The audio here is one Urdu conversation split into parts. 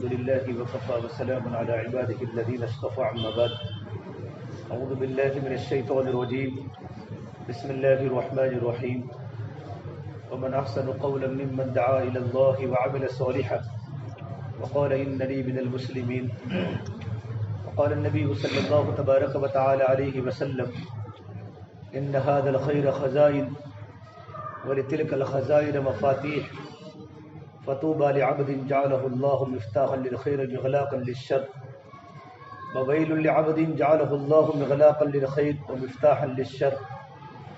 لله وكفى وسلام على عباده الذين اصطفى عما بعد أعوذ بالله من الشيطان الرجيم بسم الله الرحمن الرحيم ومن أحسن قولا ممن دعا إلى الله وعمل صالحا وقال إنني من المسلمين وقال النبي صلى الله تبارك وتعالى عليه وسلم إن هذا الخير خزائن ولتلك الخزائن مفاتيح فطوبى لعبد جعله الله مفتاحا للخير مغلاقا للشر وويل لعبد جعله الله مغلاقا للخير ومفتاحا للشر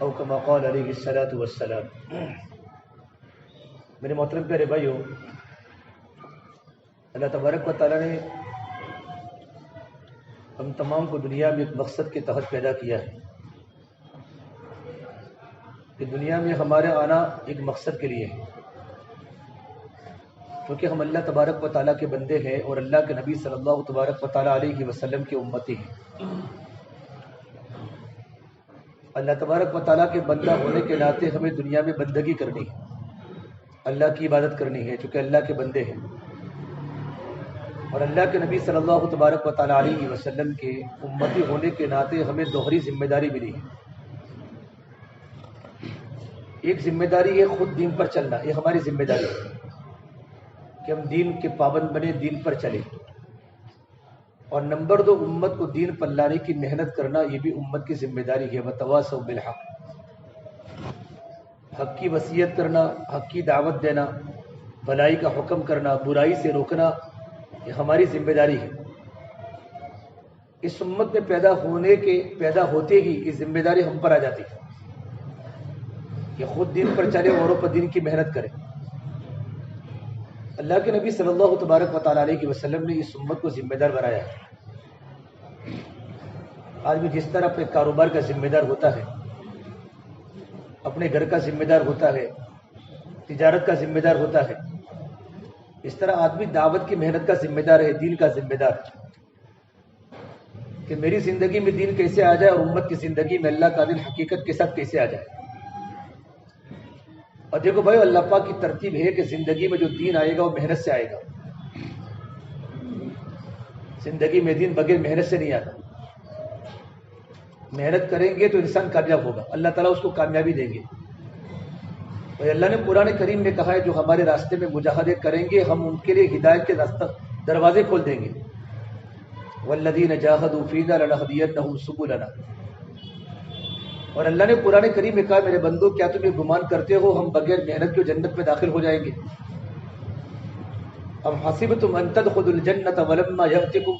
او كما قال عليه الصلاة والسلام۔ میرے محترم پیارے بھائیو، اللہ تبارک و تعالیٰ نے ہم تمام کو دنیا میں ایک مقصد کے تحت پیدا کیا ہے کہ دنیا میں ہمارے آنا ایک مقصد کے لیے ہے، کیونکہ ہم اللہ تبارک و تعالیٰ کے بندے ہیں اور اللہ کے نبی صلی اللہ تبارک و تعالیٰ علیہ وسلم کے امتی ہیں۔ اللہ تبارک و تعالیٰ کے بندہ ہونے کے ناطے ہمیں دنیا میں بندگی کرنی ہے، اللہ کی عبادت کرنی ہے، چونکہ اللہ کے بندے ہیں، اور اللہ کے نبی صلی اللہ تبارک و تعالیٰ علیہ وسلم کے امتی ہونے کے ناطے ہمیں دوہری ذمہ داری ملی ہے۔ ایک ذمہ داری ہے خود دین پر چلنا، یہ ہماری ذمہ داری ہے کہ ہم دین کے پابند بنے، دین پر چلیں، اور نمبر 2 امت کو دین پر لانے کی محنت کرنا، یہ بھی امت کی ذمہ داری ہے۔ وتواصوا بالحق، حق کی وصیت کرنا، حق کی دعوت دینا، بھلائی کا حکم کرنا، برائی سے روکنا، یہ ہماری ذمہ داری ہے۔ اس امت میں پیدا ہوتے ہی یہ ذمہ داری ہم پر آ جاتی ہے کہ خود دین پر چلے، اوروں پر دین کی محنت کریں۔ اللہ کے نبی صلی اللہ تبارک و تعالیٰ علیہ وسلم نے اس امت کو ذمہ دار بنایا ہے۔ آدمی جس طرح اپنے کاروبار کا ذمہ دار ہوتا ہے، اپنے گھر کا ذمہ دار ہوتا ہے، تجارت کا ذمہ دار ہوتا ہے، اس طرح آدمی دعوت کی محنت کا ذمہ دار ہے، دین کا ذمہ دار ہے کہ میری زندگی میں دین کیسے آ جائے اور امت کی زندگی میں اللہ کا دین حقیقت کے ساتھ کیسے آ جائے۔ اور دیکھو بھائی، اللہ پاک کی ترتیب ہے کہ زندگی میں جو دین آئے گا وہ محنت سے آئے گا۔ زندگی میں دین بغیر محنت سے نہیں آتا۔ محنت کریں گے تو انسان کامیاب ہوگا، اللہ تعالیٰ اس کو کامیابی دیں گے۔ اور اللہ نے قرآن کریم میں کہا ہے جو ہمارے راستے میں مجاہدے کریں گے ہم ان کے لیے ہدایت کے دروازے کھول دیں گے۔ والذین جاہدوا فینا لنہدینہم سبلنا۔ اور اللہ نے قرآن کریم میں کہا میرے بندو کیا تم یہ گمان کرتے ہو ہم بغیر محنت کے جنت میں داخل ہو جائیں گے؟ ام حسبتم ان تدخلوا الجنۃ ولما یأتکم،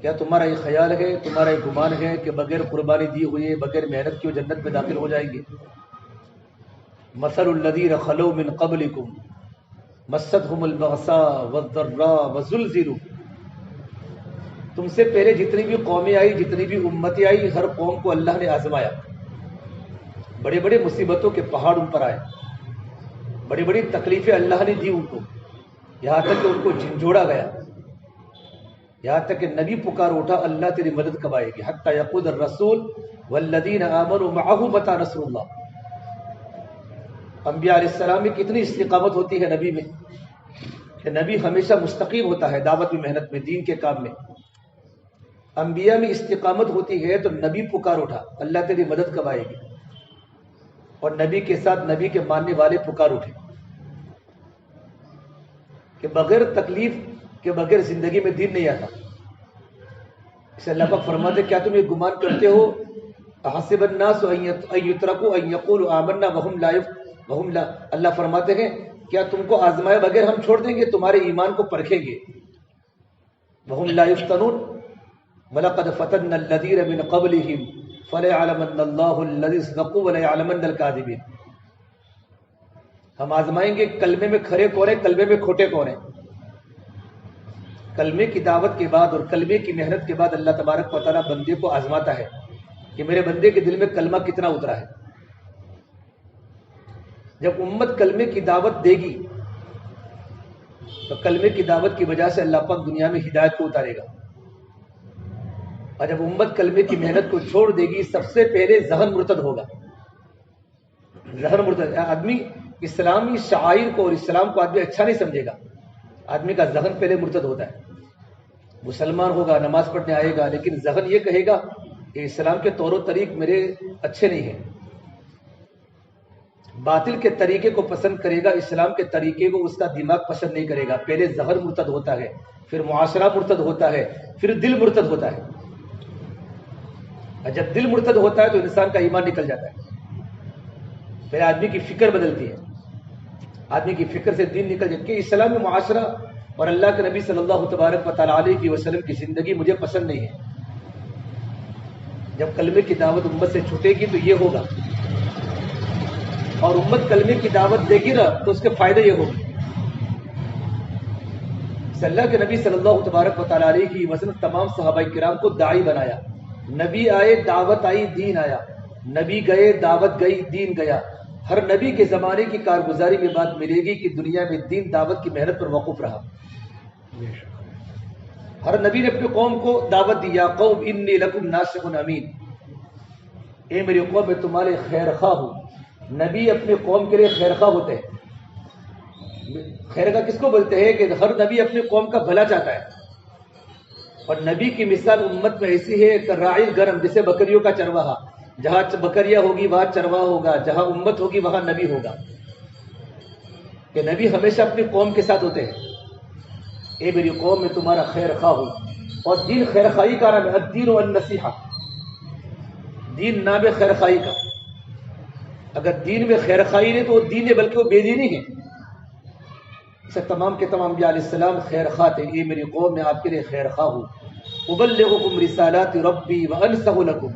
کیا تمہارا یہ خیال ہے، تمہارا یہ گمان ہے کہ بغیر قربانی دی ہوئے، بغیر محنت کے جنت میں داخل ہو جائیں گے؟ مثل الذین خلوا من قبلکم مستهم البأساء والضراء وزلزلوا، تم سے پہلے جتنی بھی قومیں آئی، جتنی بھی امتیں آئی، ہر قوم کو اللہ نے آزمایا، بڑے بڑے مصیبتوں کے پہاڑ ان پر آئے، بڑی بڑی تکلیفیں اللہ نے دی ان کو، یہاں تک کہ ان کو جھنجھوڑا گیا، یہاں تک کہ نبی پکار اٹھا اللہ تیری مدد کب آئے گی، حتی یقول الرسول والذین آمنوا معہ متی نصر اللہ۔ انبیاء علیہ السلام میں کتنی استقامت ہوتی ہے نبی میں، کہ نبی ہمیشہ مستقیم ہوتا ہے دعوت میں، محنت میں، دین کے کام میں۔ انبیاء میں استقامت ہوتی ہے تو نبی پکار اٹھا اللہ تیری مدد کب آئے گی، اور نبی کے ساتھ نبی کے ماننے والے پکار اٹھے کہ بغیر تکلیف کے بغیر زندگی میں دین نہیں آتا۔ اسے اللہ پاک فرماتے کیا تم یہ گمان کرتے ہو احسب الناس ان یترکوا ان یقولوا آمنا وہم لا، اللہ فرماتے ہیں کیا تم کو آزمائے بغیر ہم چھوڑ دیں گے؟ تمہارے ایمان کو پرکھیں گے۔ وہم لا یفتنون وَلَقَدْ فَتَنَّا الَّذِينَ مِنْ قَبْلِهِمْ فَلَيَعْلَمَنَّ اللَّهُ الَّذِينَ صَدَقُوا وَلَيَعْلَمَنَّ الْكَاذِبِينَ۔ ہم آزمائیں گے کلمے میں کھرے کون ہیں، کلمے میں کھوٹے کون ہیں۔ کلمے کی دعوت کے بعد اور کلمے کی محنت کے بعد اللہ تبارک و تعالیٰ بندے کو آزماتا ہے کہ میرے بندے کے دل میں کلمہ کتنا اترا ہے۔ جب امت کلمے کی دعوت دے گی تو کلمے کی دعوت کی وجہ سے اللہ پاک دنیا میں ہدایت کو اتارے گا، اور جب امت کلمے کی محنت کو چھوڑ دے گی سب سے پہلے ذہن مرتد ہوگا۔ ذہن مرتد، آدمی اسلامی شعائر کو اور اسلام کو آدمی اچھا نہیں سمجھے گا، آدمی کا ذہن پہلے مرتد ہوتا ہے، مسلمان ہوگا، نماز پڑھنے آئے گا، لیکن ذہن یہ کہے گا کہ اسلام کے طور و طریق میرے اچھے نہیں ہیں، باطل کے طریقے کو پسند کرے گا، اسلام کے طریقے کو اس کا دماغ پسند نہیں کرے گا۔ پہلے ذہن مرتد ہوتا ہے، پھر معاشرہ مرتد ہوتا ہے، پھر دل مرتد ہوتا ہے۔ جب دل مرتد ہوتا ہے تو انسان کا ایمان نکل جاتا ہے، پھر آدمی کی فکر بدلتی ہے، آدمی کی فکر سے دین نکل جاتا ہے کہ اسلامی معاشرہ اور اللہ کے نبی صلی اللہ تبارک و تعالی علیہ وسلم کی زندگی مجھے پسند نہیں ہے۔ جب کلمے کی دعوت امت سے چھوٹے گی تو یہ ہوگا، اور امت کلمے کی دعوت دے گی نا تو اس کے فائدے یہ ہوگی۔ اللہ کے نبی صلی اللہ تبارک و تعالی علیہ وسلم تمام صحابہ کرام کو داعی بنایا۔ نبی آئے، دعوت آئی، دین آیا، نبی گئے، دعوت گئی، دین گیا۔ ہر نبی کے زمانے کی کارگزاری میں بات ملے گی کہ دنیا میں دین دعوت کی محنت پر موقوف رہا۔ ہر نبی نے اپنے قوم کو دعوت دی، یا قوم انی لکم ناصح امین، اے میری قوم میں تمہارے خیر خواہ ہوں۔ نبی اپنے قوم کے لیے خیر خواہ ہوتے ہیں۔ خیر خواہ کس کو بولتے ہیں؟ کہ ہر نبی اپنے قوم کا بھلا چاہتا ہے، اور نبی کی مثال امت میں ایسی ہے کہ راعی گرم، جیسے بکریوں کا چرواہا، جہاں بکریاں ہوگی وہاں چرواہا ہوگا، جہاں امت ہوگی وہاں نبی ہوگا۔ کہ نبی ہمیشہ اپنی قوم کے ساتھ ہوتے ہیں، اے میری قوم میں تمہارا خیر خواہ ہوں۔ اور دین خیر خواہی کا نام ہے، الدین والنصیحہ، دین نام ہے خیر خواہی کا۔ اگر دین میں خیر خواہی نہیں تو وہ دین ہے، بلکہ وہ بے دینی ہے۔ اسے تمام کے تمام انبیاء علیہ السلام خیر خواہ تھے، یہ میری قوم میں آپ کے لیے خیر خواہ ہوں۔ ابلغکم رسالات ربی وانصح لکم،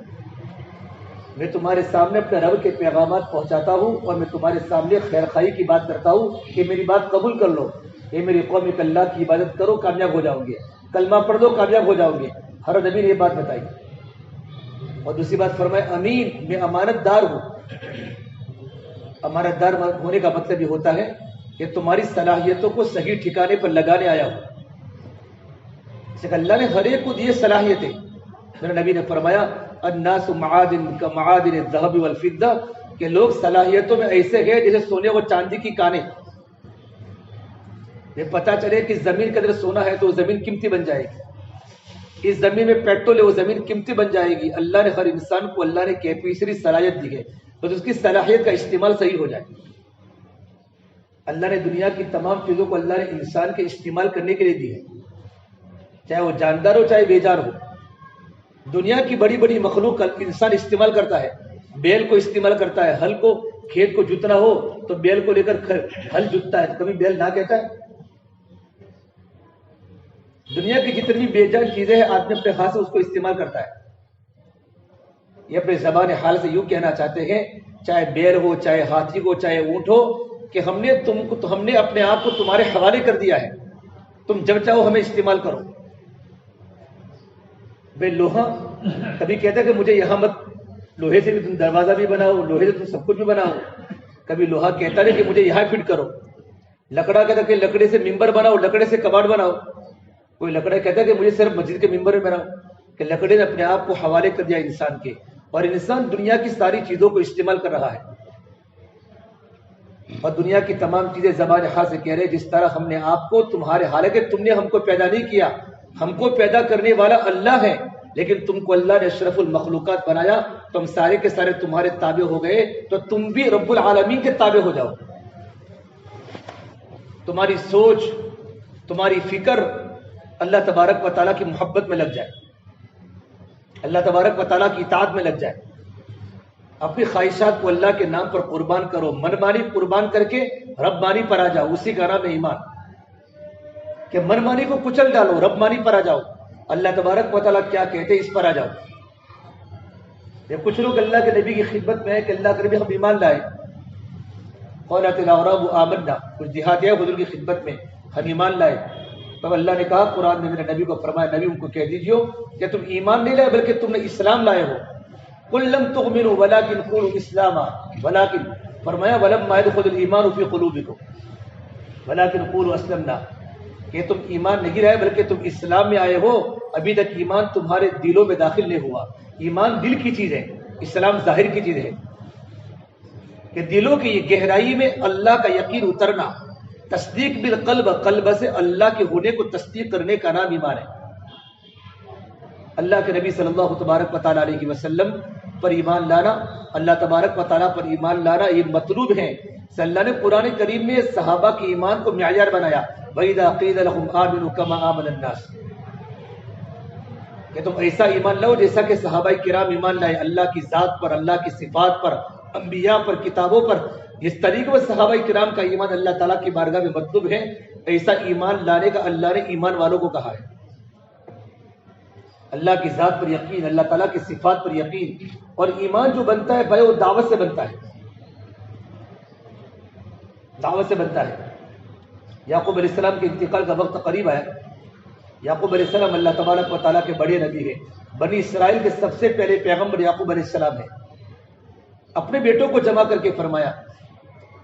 میں تمہارے سامنے اپنے رب کے پیغامات پہنچاتا ہوں، اور میں تمہارے سامنے خیر خواہی کی بات کرتا ہوں کہ میری بات قبول کر لو۔ یہ میری قوم میں اللہ کی عبادت کرو، کامیاب ہو جاؤ گے، کلمہ پڑھ دو، کامیاب ہو جاؤ گے۔ ہر نبی نے یہ بات بتائی۔ اور دوسری بات فرمائے امین، میں امانت دار ہوں۔ امانت دار ہونے کا مطلب یہ ہوتا ہے کہ تمہاری صلاحیتوں کو صحیح ٹھکانے پر لگانے آیا ہوں۔ اس لیے اللہ نے ہر ایک کو دیے صلاحیتیں۔ میرے نبی نے فرمایا الناس معادن کمعادن الذهب والفضہ، کہ لوگ صلاحیتوں میں ایسے ہیں جیسے سونے و چاندی کی کانیں۔ یہ پتہ چلے کہ زمین کے اندر سونا ہے تو وہ زمین قیمتی بن جائے گی، اس زمین میں پیٹرول ہے وہ زمین قیمتی بن جائے گی۔ اللہ نے ہر انسان کو اللہ نے کیفیت صلاحیت دی ہے، تو اس کی صلاحیت کا استعمال صحیح ہو جائے۔ اللہ نے دنیا کی تمام چیزوں کو اللہ نے انسان کے استعمال کرنے کے لیے دی ہے، چاہے وہ جاندار ہو چاہے بے جان ہو۔ دنیا کی بڑی بڑی مخلوق انسان استعمال کرتا ہے، بیل کو استعمال کرتا ہے، ہل کو، کھیت کو جوتنا ہو تو بیل کو لے کر ہل جوتتا ہے، کبھی بیل نہ کہتا ہے۔ دنیا کی جتنی بے جان چیزیں ہیں آدمی اپنے ہاتھ سے اس کو استعمال کرتا ہے۔ یہ اپنے زبان حال سے یوں کہنا چاہتے ہیں، چاہے بیل ہو، چاہے ہاتھی ہو، چاہے اونٹ ہو، کہ ہم نے اپنے آپ کو تمہارے حوالے کر دیا ہے، تم جب چاہو ہمیں استعمال کرو۔ بے لوہا کبھی کہتا ہے کہ مجھے یہاں مت، لوہے سے بھی تم دروازہ بھی بناؤ، لوہے سے تم سب کچھ بھی بناؤ۔ کبھی لوہا کہتا نہیں کہ مجھے یہاں فٹ کرو۔ لکڑا کہتا کہ لکڑے سے ممبر بناؤ، لکڑے سے کباڑ بناؤ۔ کوئی لکڑا کہتا ہے کہ مجھے صرف مسجد کے ممبر میں بناؤ۔ کہ لکڑے نے اپنے آپ کو حوالے کر دیا انسان کے، اور انسان دنیا کی ساری چیزوں کو استعمال کر رہا ہے، اور دنیا کی تمام چیزیں زبان حال سے کہہ رہے جس طرح ہم نے آپ کو تمہارے، حالانکہ تم نے ہم کو پیدا نہیں کیا، ہم کو پیدا کرنے والا اللہ ہے، لیکن تم کو اللہ نے اشرف المخلوقات بنایا، تم سارے کے سارے تمہارے تابع ہو گئے، تو تم بھی رب العالمین کے تابع ہو جاؤ۔ تمہاری سوچ، تمہاری فکر اللہ تبارک و تعالیٰ کی محبت میں لگ جائے، اللہ تبارک و تعالیٰ کی اطاعت میں لگ جائے۔ اپنی خواہشات کو اللہ کے نام پر قربان کرو، من مانی قربان کر کے رب مانی پر آ جاؤ، اسی کا نام ہے ایمان۔ کہ من مانی کو کچل ڈالو، رب مانی پر آ جاؤ، اللہ تبارک و تعالیٰ کیا کہتے ہیں اس پر آ جاؤ۔ یہ کچھ لوگ اللہ کے نبی کی خدمت میں ہے کہ اللہ کے نبی ہم ایمان لائے، قالت الاعراب آمنا، کچھ دیہاتیاں حضور کی خدمت میں ہم ایمان لائے، تب اللہ نے کہا قرآن میں میرے نبی کو فرمایا، نبی ان کو کہہ دیجیے کہ تم ایمان نہیں لائے بلکہ تم نے اسلام لائے ہو۔ قل لم تؤمنوا ولكن قولوا اسلاما، ولكن فرمایا ولما يدخل الايمان في قلوبكم ولكن قولوا اسلمنا، کہ تم ایمان نہیں لائے بلکہ تم اسلام میں آئے ہو، ابھی تک ایمان تمہارے دلوں میں داخل نہیں ہوا۔ ایمان دل کی چیز ہے، اسلام ظاہر کی چیز ہے، کہ دلوں کی گہرائی میں اللہ کا یقین اترنا، تصدیق بالقلب، قلب سے اللہ کے ہونے کو تصدیق کرنے کا نام ایمان ہے۔ اللہ کے نبی صلی اللہ تبارک و تعالیٰ علیہ وسلم پر ایمان لانا، اللہ تبارک و تعالیٰ پر ایمان لانا یہ مطلوب ہے۔ اللہ نے قرآن کریم میں صحابہ کے ایمان کو معیار بنایا، وَإِذَا قِيلَ لَهُمْ آمِنُوا كَمَا آمَنَ النَّاسُ، کہ تم ایسا ایمان لاؤ جیسا کہ صحابہ کرام ایمان لائے، اللہ کی ذات پر، اللہ کی صفات پر، انبیاء پر، کتابوں پر۔ جس طریقے پر صحابہ کرام کا ایمان اللہ تعالیٰ کی بارگاہ میں مطلوب ہے، ایسا ایمان لانے کا اللہ نے ایمان والوں کو کہا ہے۔ اللہ کی ذات پر یقین، اللہ تعالیٰ کی صفات پر یقین، اور ایمان جو بنتا ہے بھائی وہ دعوت سے بنتا ہے، دعوت سے بنتا ہے۔ یعقوب علیہ السلام کے انتقال کا وقت قریب آیا۔ یعقوب علیہ السلام اللہ تبارک و تعالیٰ کے بڑے نبی ہیں، بنی اسرائیل کے سب سے پہلے پیغمبر یعقوب علیہ السلام ہیں۔ اپنے بیٹوں کو جمع کر کے فرمایا،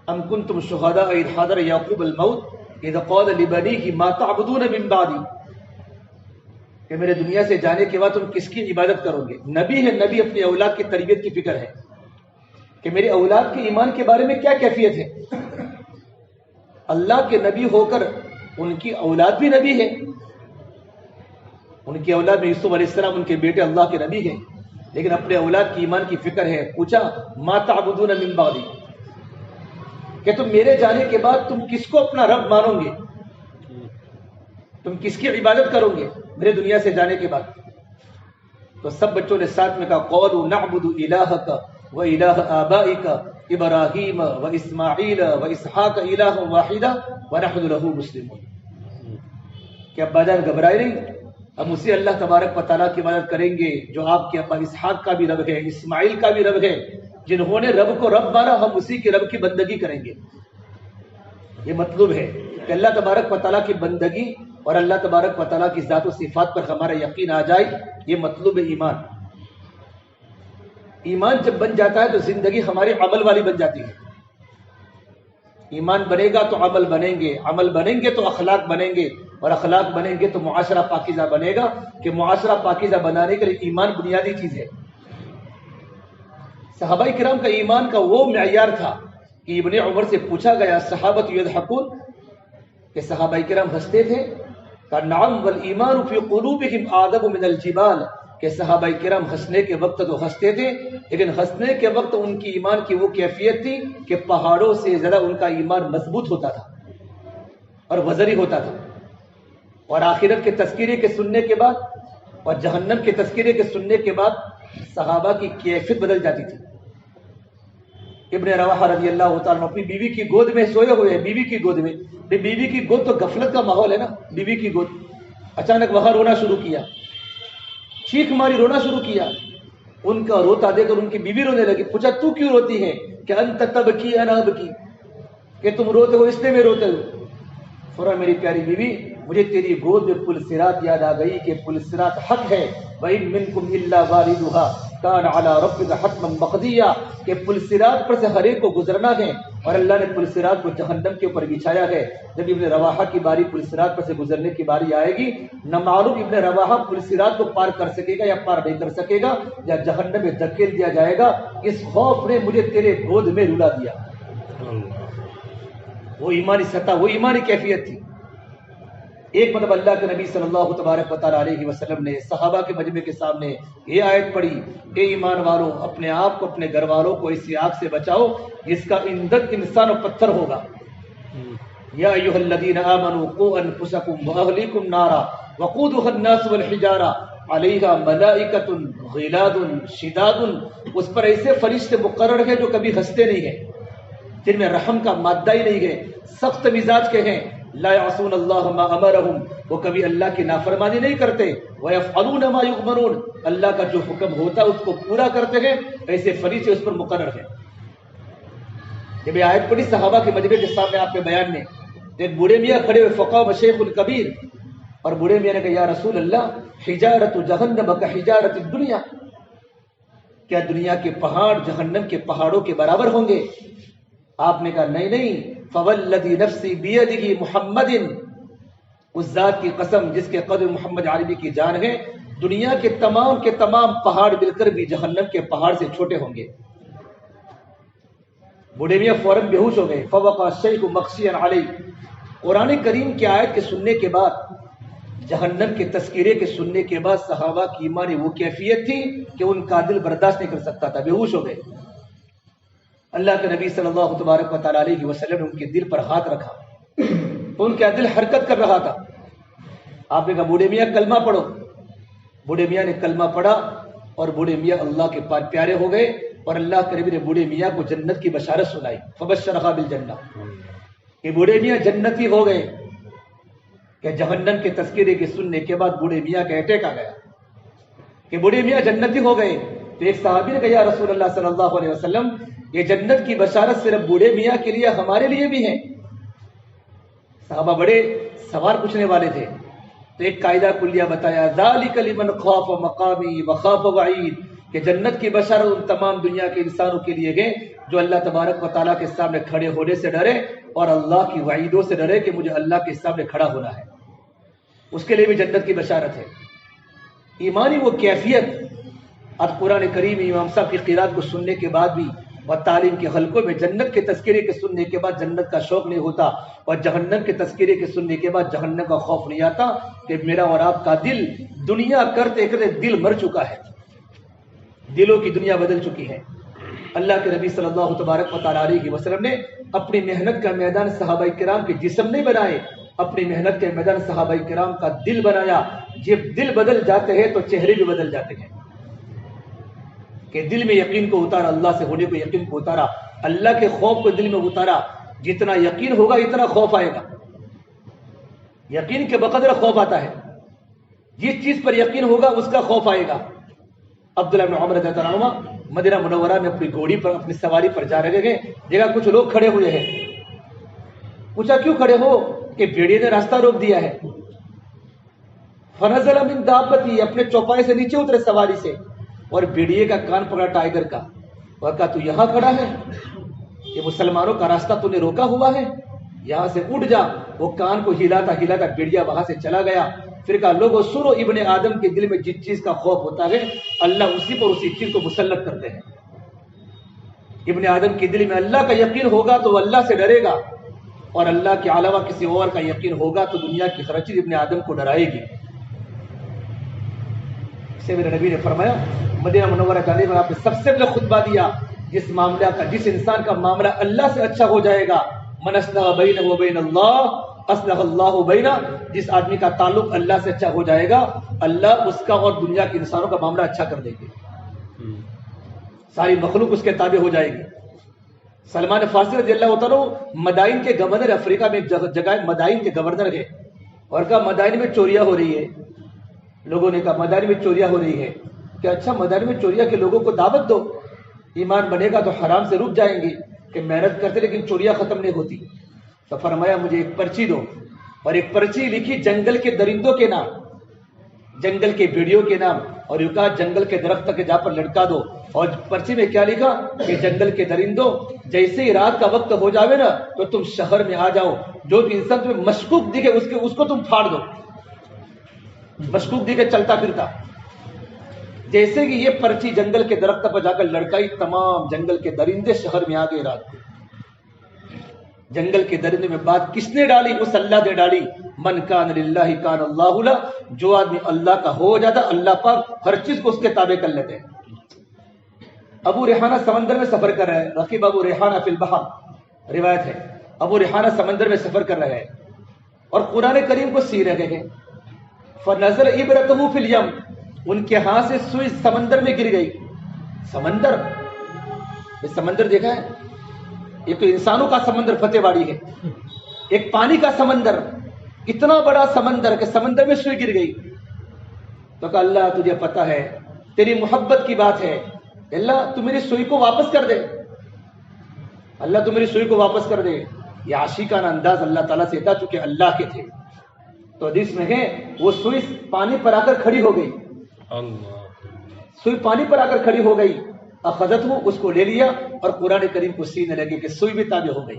ام کنتم شہداء اذ حضر یعقوب الموت اذ قال لبنیہ ما تعبدون من بعدی، کہ میرے دنیا سے جانے کے بعد تم کس کی عبادت کرو گے؟ نبی ہے، نبی اپنی اولاد کی تربیت کی فکر ہے کہ میری اولاد کے ایمان کے بارے میں کیا کیفیت ہے۔ اللہ کے نبی ہو کر ان کی اولاد بھی نبی ہے، ان کی اولاد میں یوسف علیہ السلام ان کے بیٹے اللہ کے نبی ہیں، لیکن اپنے اولاد کی ایمان کی فکر ہے۔ پوچھا ما تعبدون من بعدی، کہ تم میرے جانے کے بعد تم کس کو اپنا رب مانو گے، تم کس کی عبادت کرو گے میرے دنیا سے جانے کے بعد؟ تو سب بچوں نے ساتھ میں کہا قولوا نعبد الہک و الہ آبائک ابراہیم و اسماعیل و اسحاق الہ واحدا ونحن له مسلمون، کہ ابا جان گھبرائے نہیں، ہم اسی اللہ تبارک و تعالیٰ کی عبادت کریں گے جو آپ کے ابا اسحاق کا بھی رب ہے، اسماعیل کا بھی رب ہے، جنہوں نے رب کو رب مانا، ہم اسی کے رب کی بندگی کریں گے۔ یہ مطلوب ہے کہ اللہ تبارک و تعالیٰ کی بندگی اور اللہ تبارک و تعالیٰ کی ذات و صفات پر ہمارا یقین آ جائے، یہ مطلوب ہے ایمان۔ ایمان جب بن جاتا ہے تو زندگی ہماری عمل والی بن جاتی ہے۔ ایمان بنے گا تو عمل بنیں گے، عمل بنیں گے تو اخلاق بنیں گے، اور اخلاق بنیں گے تو معاشرہ پاکیزہ بنے گا، کہ معاشرہ پاکیزہ بنانے کے لیے ایمان بنیادی چیز ہے۔ صحابہ کرام کا ایمان کا وہ معیار تھا کہ ابن عمر سے پوچھا گیا صحابۃ یضحکون، کہ صحابہ کرام ہنستے تھے؟ کہ نعم والایمان فی قلوبہم اعظم من الجبال، کہ صحابہ کرام ہنسنے کے وقت تو ہنستے تھے، لیکن ہنسنے کے وقت ان کی ایمان کی وہ کیفیت تھی کہ پہاڑوں سے زیادہ ان کا ایمان مضبوط ہوتا تھا اور وزری ہوتا تھا۔ اور آخرت کے تذکرے کے سننے کے بعد اور جہنم کے تذکرے کے سننے کے بعد صحابہ کی کیفیت بدل جاتی تھی۔ ابن رواحہ رضی اللہ تعالیٰ اپنی بیوی کی گود میں سوئے ہوئے ہیں، بیوی کی گود میں، بیوی کی گود تو غفلت کا ماحول ہے نا، بیوی کی گود، اچانک وہاں رونا شروع کیا، چیخ ماری رونا شروع کیا، ان کا روتا دے کر ان کی بیوی رونے لگی۔ پوچھا تو کیوں روتی ہے؟ کہ انت تبکی انا ابکی، کہ تم روتے ہو اس لیے میں روتے ہو۔ فرمایا میری پیاری بیوی، مجھے تیری گود میں پل صراط یاد آ گئی کہ پل صراط حق ہے، وَإِن مِّنكُمْ إِلَّا وَارِدُهَا كَانَ عَلَى رَبِّكَ حَتْمًا مَّقْضِيًّا، کہ پل صراط پر سے ہر ایک کو گزرنا ہے، اور اللہ نے پل صراط کو جہنم کے اوپر بچھایا ہے۔ جب ابن رواحہ کی باری پل صراط پر سے گزرنے کی باری آئے گی، نہ معلوم ابن رواحہ پل صراط کو پار کر سکے گا یا پار نہیں کر سکے گا، یا جہنم میں دھکیل دیا جائے گا۔ اس خوف نے مجھے تیرے گود میں رلا دیا۔ وہ ایمانی سطح، وہ ایمانی کیفیت تھی۔ ایک مطلب اللہ کے نبی صلی اللہ تبارک و تعالیٰ علیہ وسلم نے صحابہ کے مجمع کے سامنے یہ آیت پڑھی، اے ایمان والوں، اپنے آپ کو اپنے گھر والوں کو اسی آگ سے بچاؤ جس کا ایندھن انسان و پتھر ہوگا۔ یا ایھا الذین آمنوا قوا انفسکم واہلیکم نارا وقودھا الناس والحجارہ علیہا ملائکۃ غلاظ شداد، اس پر ایسے فرشتے مقرر ہیں جو کبھی ہنستے نہیں ہیں، جن میں رحم کا مادہ ہی نہیں ہے، سخت مزاج کے ہیں، لا یعصون اللہ ما امرہم، وہ کبھی اللہ کی نافرمانی نہیں کرتے، ویفعلون ما یؤمرون، اللہ کا جو حکم ہوتا ہے اس کو پورا کرتے ہیں، ایسے فرشتے اس پر مقرر ہیں۔ جب یہ آیت پڑھی صحابہ کے مجمع کے سامنے آپ کے بیان میں، ایک بوڑھے میاں کھڑے ہوئے، فقام شیخ الکبیر، اور بوڑھے میاں نے کہا یا رسول اللہ حجارت جہنم کحجارت الدنیا، کیا دنیا کے پہاڑ جہنم کے پہاڑوں کے برابر ہوں گے؟ آپ نے کہا نہیں نہیں، فوالذی نفسی بیدہ محمد، اس ذات کی قسم جس کے قدر محمد عربی کی جان ہے، دنیا کے تمام پہاڑ مل کر بھی جہنم کے پہاڑ سے چھوٹے ہوں گے۔ بوڑھے میاں فوراً بے ہوش ہو گئے، فوقع الشیخ مغشیا علیہ، قرآن کریم کی آیت کے سننے کے بعد، جہنم کے تذکرے کے سننے کے بعد صحابہ کی ایمانی وہ کیفیت تھی کہ ان کا دل برداشت نہیں کر سکتا تھا، بے ہوش ہو گئے۔ اللہ کے نبی صلی اللہ تبارک و تعالیٰ علیہ وسلم نے ان کے دل پر ہاتھ رکھا تو ان کا دل حرکت کر رہا تھا۔ آپ نے کہا بوڑھے میاں کلمہ پڑھو، بوڑھے میاں نے کلمہ پڑھا اور بوڑھے میاں اللہ کے پاس پیارے ہو گئے، اور اللہ کے نبی نے بوڑھے میاں کو جنت کی بشارت سنائی، فبشرھا بالجنہ، کہ بوڑھے میاں جنتی ہو گئے۔ کہ جہنم کے تذکرے کے سننے کے بعد بوڑھے میاں کا اٹیک آ گیا کہ بوڑھے میاں جنتی ہو گئے۔ تو ایک صحابی نے کہا یا رسول اللہ صلی اللہ علیہ وسلم، یہ جنت کی بشارت صرف بوڑھے میاں کے لیے ہمارے لیے بھی ہے؟ صحابہ بڑے سوال پوچھنے والے تھے، تو ایک قاعدہ کلیہ بتایا، ذالک لمن خاف مقامی وخاف وعید، کہ جنت کی بشارت ان تمام دنیا کے انسانوں کے لیے گئے جو اللہ تبارک و تعالیٰ کے سامنے کھڑے ہونے سے ڈرے اور اللہ کی وعیدوں سے ڈرے کہ مجھے اللہ کے سامنے کھڑا ہونا ہے، اس کے لیے بھی جنت کی بشارت ہے۔ ایمانی وہ کیفیت اب قرآن کریم امام صاحب کی قرات کو سننے کے بعد بھی اور تعلیم کے حلقوں میں جنت کے تذکرے کے سننے کے بعد جنت کا شوق نہیں ہوتا، اور جہنم کے تذکرے کے سننے کے بعد جہنم کا خوف نہیں آتا کہ میرا اور آپ کا دل دنیا کرتے کرتے دل مر چکا ہے، دلوں کی دنیا بدل چکی ہے۔ اللہ کے نبی صلی اللہ تبارک و تعالیٰ علیہ وسلم نے اپنی محنت کا میدان صحابہ کرام کے جسم نہیں بنائے، اپنی محنت کے میدان صحابہ کرام کا دل بنایا۔ جب دل بدل جاتے ہیں تو چہرے بھی بدل جاتے ہیں، کہ دل میں یقین کو اتارا، اللہ سے ہونے کو یقین کو اتارا، اللہ کے خوف کو دل میں اتارا۔ جتنا یقین ہوگا اتنا خوف آئے گا، یقین کے بقدر خوف آتا ہے، جس چیز پر یقین ہوگا اس کا خوف آئے گا۔ عبداللہ بن عمر رضی اللہ عنہ مدینہ منورہ میں اپنی گھوڑی پر اپنی سواری پر جا رہے ہیں، جگہ کچھ لوگ کھڑے ہوئے ہیں، پوچھا کیوں کھڑے ہو؟ کہ بھیڑیے نے راستہ روک دیا ہے۔ فنزل من دابتی، اپنے چوپائے سے نیچے اترے سواری سے، اور بھیڑیے کا کان پکڑا ٹائیگر کا اور کہا تو یہاں کھڑا ہے، یہ مسلمانوں کا راستہ تو نے روکا ہوا ہے، یہاں سے اٹھ جا۔ وہ کان کو ہلاتا ہلاتا بھیڑیا وہاں سے چلا گیا۔ پھر کہا لوگوں سنو، ابن آدم کے دل میں جس چیز کا خوف ہوتا ہے اللہ اسی پر اسی چیز کو مسلط کرتے ہیں۔ ابن آدم کے دل میں اللہ کا یقین ہوگا تو وہ اللہ سے ڈرے گا، اور اللہ کے علاوہ کسی اور کا یقین ہوگا تو دنیا کی ہر چیز ابن آدم کو ڈرائے گی۔ اسے میرے نبی نے فرمایا، مدینہ منورہ جانے میں آپ نے سب سے پہلے خطبہ دیا، جس معاملہ کا، جس انسان کا معاملہ اللہ سے اچھا ہو جائے گا، من اصلح بینہ و بین اللہ اصلح اللہ بینہ، جس آدمی کا تعلق اللہ سے اچھا ہو جائے گا اللہ اس کا اور دنیا کے انسانوں کا معاملہ اچھا کر دیں گے، ساری مخلوق اس کے تابع ہو جائے گی۔ سلمان فارسی رضی اللہ تعالیٰ مدائن کے گورنر، افریقہ میں ایک جگہ مدائن کے گورنر ہے، اور کہا مدائن میں چوریاں ہو رہی ہے۔ لوگوں نے کہا مدائن میں چوریاں ہو رہی ہے کہ اچھا مدائن میں چوریاں کے لوگوں کو دعوت دو، ایمان بنے گا تو حرام سے رک جائیں گے، کہ محنت کرتے لیکن چوریاں ختم نہیں ہوتی۔ تو فرمایا مجھے ایک پرچی دو، اور ایک پرچی لکھی جنگل کے درندوں کے نام، جنگل کے بھیڑیوں کے نام، اور یہ کہا جنگل کے درخت تک جا پر لٹکا دو۔ اور پرچی میں کیا لکھا کہ جنگل کے درندوں جیسے ہی رات کا وقت ہو جاوے نا تو تم شہر میں آ جاؤ، جو بھی انسان تمہیں مشکوک دکھے اس کو تم پھاڑ دو، مشکوک دکھے چلتا پھرتا۔ جیسے کہ یہ پرچی جنگل کے درخت پر جا کر لڑکائی، تمام جنگل کے درندے شہر میں آ گئے رات کو۔ جنگل کے درندے میں بات کس نے ڈالی؟ اس اللہ نے ڈالی، من کان للہ کان اللہ لہ، جو آدمی اللہ کا ہو جاتا اللہ پاک ہر چیز کو اس کے تابع کر لیتے ہیں۔ ابو ریحانہ سمندر میں سفر کر رہے ہیں، رقیب ابو ریحانہ فی البحر، روایت ہے ابو ریحانہ سمندر میں سفر کر رہے ہیں اور قرآن کریم کو سی رہے ہیں۔ فنزل عبرتہ فی الیم، ان کے ہاتھ سے سوئی سمندر میں گر گئی۔ سمندر، سمندر دیکھا ہے، ایک تو انسانوں کا سمندر فتح واڑی ہے، ایک پانی کا سمندر، اتنا بڑا سمندر کہ سمندر میں سوئی گر گئی۔ تو کہا اللہ تجھے پتہ ہے، تیری محبت کی بات ہے، اللہ تو میری سوئی کو واپس کر دے، اللہ تو میری سوئی کو واپس کر دے۔ یہ عاشقانہ انداز اللہ تعالیٰ سے تھا چونکہ اللہ کے تھے۔ تو حدیث میں ہے وہ سوئی پانی پر آ کر کھڑی ہو گئی، سوئی پانی پر آ کر کھڑی ہو گئی، اخذت ہو، اس کو لے لیا اور قرآن کریم کو سینے لگے کہ سوئی بھی تابع ہو گئی۔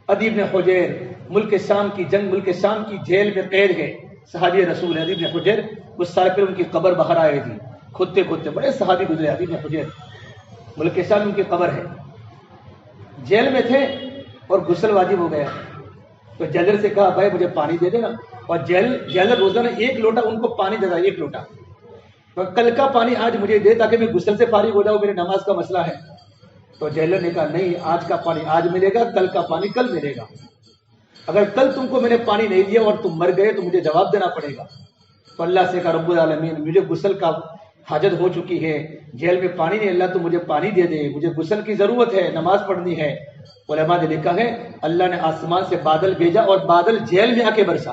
عدی بن حجیر، ملک شام کی جنگ، ملک شام کی جیل میں قید ہے، صحابی رسول عدی بن حجیر، کچھ سال پھر ان کی قبر باہر آئی تھی، کھدتے کھدتے بڑے صحابی گزرے، عدی بن حجیر، ملک شام ان کی قبر ہے، جیل میں تھے اور غسل واجب ہو گیا، تو جیلر سے کہا بھائی مجھے پانی دے دینا، اور جیلر روزانہ 1 لوٹا ان کو پانی دیتا، 1 لوٹا، تو کل کا پانی آج مجھے دے تاکہ میں غسل سے فارغ ہو جاؤں، میری نماز کا مسئلہ ہے۔ تو جیلر نے کہا نہیں، آج کا پانی آج ملے گا، کل کا پانی کل ملے گا، اگر کل تم کو میں نے پانی نہیں دیا اور تم مر گئے تو مجھے جواب دینا پڑے گا۔ تو اللہ سے کہا رب العالمین مجھے غسل کا حاجت ہو چکی ہے، جیل میں پانی نہیں، اللہ تو مجھے پانی دے دے، مجھے غسل کی ضرورت ہے، نماز پڑھنی ہے۔ علماء نے لکھا ہے اللہ نے آسمان سے بادل بھیجا اور بادل جیل میں آ کے برسا،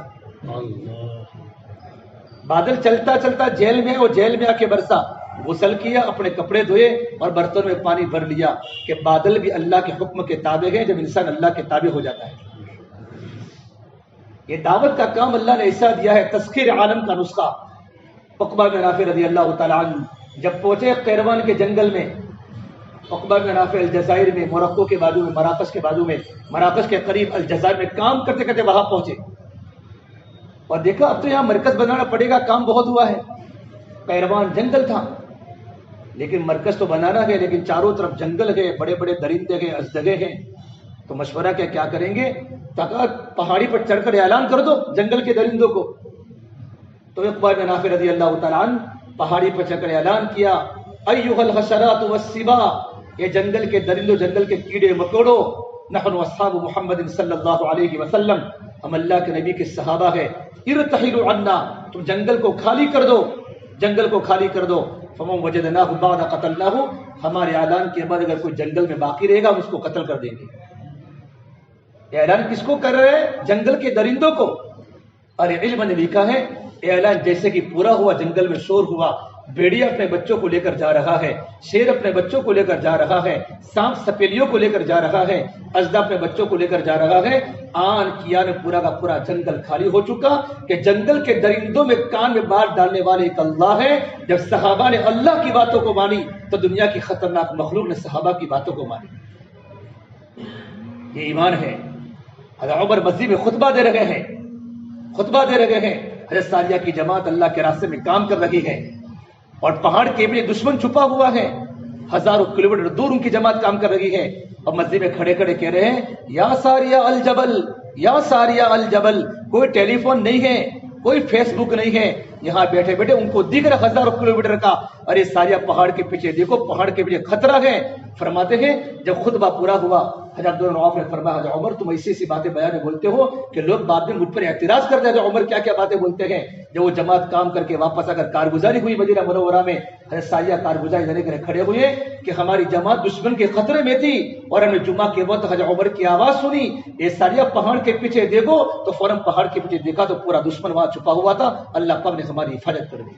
بادل چلتا چلتا جیل میں اور جیل میں آ کے برسا، غسل کیا، اپنے کپڑے دھوئے اور برتن میں پانی بھر لیا کہ بادل بھی اللہ کے حکم کے تابع ہے جب انسان اللہ کے تابع ہو جاتا ہے۔ یہ دعوت کا کام اللہ نے ایسا دیا ہے، تسخیر عالم کا نسخہ۔ عقبہ بن رافع رضی اللہ تعالیٰ عنہ جب پہنچے قیروان کے جنگل میں، عقبہ بن رافع الجزائر میں، موروکو کے بازو میں، مراکش کے بازو میں، مراکش کے قریب الجزائر میں کام کرتے کرتے وہاں پہنچے اور دیکھا اب تو یہاں مرکز بنانا پڑے گا، کام بہت ہوا ہے۔ قیروان جنگل تھا لیکن مرکز تو بنانا ہے، لیکن چاروں طرف جنگل ہے، بڑے بڑے درندے ہیں، ازدگے ہیں، تو مشورہ کیا کریں گے؟ کہا پہاڑی پر چڑھ کر اعلان کر دو جنگل کے درندوں کو۔ تو عقبہ بن رافع رضی اللہ تعالیٰ عنہ پہاڑی پر چڑھ کر اعلان کیا ایھا الحشرات والسباع، یہ جنگل کے درندوں، جنگل کے کیڑے مکوڑوں، نحن اصحاب محمد صلی اللہ علیہ وسلم، ہم اللہ کے نبی کے صحابہ ہیں، ارتحلوا عنا، تم جنگل کو خالی کر دو، جنگل کو خالی کر دو، فمن وجدناہ بعد قتلناہ، ہمارے اعلان کے بعد اگر کوئی جنگل میں باقی رہے گا ہم اس کو قتل کر دیں گے۔ یہ اعلان کس کو کر رہے ہیں؟ جنگل کے درندوں کو۔ اور علم نے لکھا ہے یہ اعلان جیسے کہ پورا ہوا، جنگل میں شور ہوا، بھیڑیا اپنے بچوں کو لے کر جا رہا ہے، شیر اپنے بچوں کو لے کر جا رہا ہے، سانپ سپیلیوں کو لے کر جا رہا ہے، اژدھا اپنے بچوں کو لے کر جا رہا ہے، آن کیا میں پورا کا پورا جنگل خالی ہو چکا کہ جنگل کے درندوں میں کان میں بات ڈالنے والے ایک اللہ ہے۔ جب صحابہ نے اللہ کی باتوں کو مانی تو دنیا کی خطرناک مخلوق نے صحابہ کی باتوں کو مانی۔ یہ ایمان ہے۔ حضرت عمر مسجد میں خطبہ دے رہے ہیں، خطبہ دے رہے ہیں، حضرت ساریہ کی جماعت اللہ کے راستے میں کام کر رہی ہے اور پہاڑ کے پیچھے دشمن چھپا ہوا ہے، ہزاروں کلومیٹر دور ان کی جماعت کام کر رہی ہے، اور مسجد میں کھڑے کھڑے کہہ رہے ہیں یا ساریہ الجبل، یا ساریہ الجبل، کوئی ٹیلی فون نہیں ہے، کوئی فیس بک نہیں ہے، یہاں بیٹھے بیٹھے ان کو دکھ رہا ہزاروں کلومیٹر کا، ارے ساریہ پہاڑ کے پیچھے دیکھو، پہاڑ کے پیچھے خطرہ ہے۔ فرماتے ہیں جب خطبہ پورا ہوا حضرت عبد الرحمن عوف نے فرمایا حضرت عمر تم ایسی ایسی باتیں بیان میں بولتے ہو کہ لوگ بعد میں مجھ پر اعتراض کرتے ہیں حضرت عمر کیا کیا باتیں بولتے ہیں۔ جب وہ جماعت کام کر کے واپس اگر کارگزاری ہوئی مدینہ منورہ میں، حضرت ساریہ کارگزاری دینے کے لیے کھڑے ہوئے کہ ہماری جماعت دشمن کے خطرے میں تھی اور ہم نے جمعہ کے وقت حضرت عمر کی آواز سنی یہ ساریہ پہاڑ کے پیچھے دیکھو، تو فوراً پہاڑ کے پیچھے دیکھا تو پورا دشمن وہاں چھپا ہوا تھا، اللہ پاک نے ہماری حفاظت کر دی۔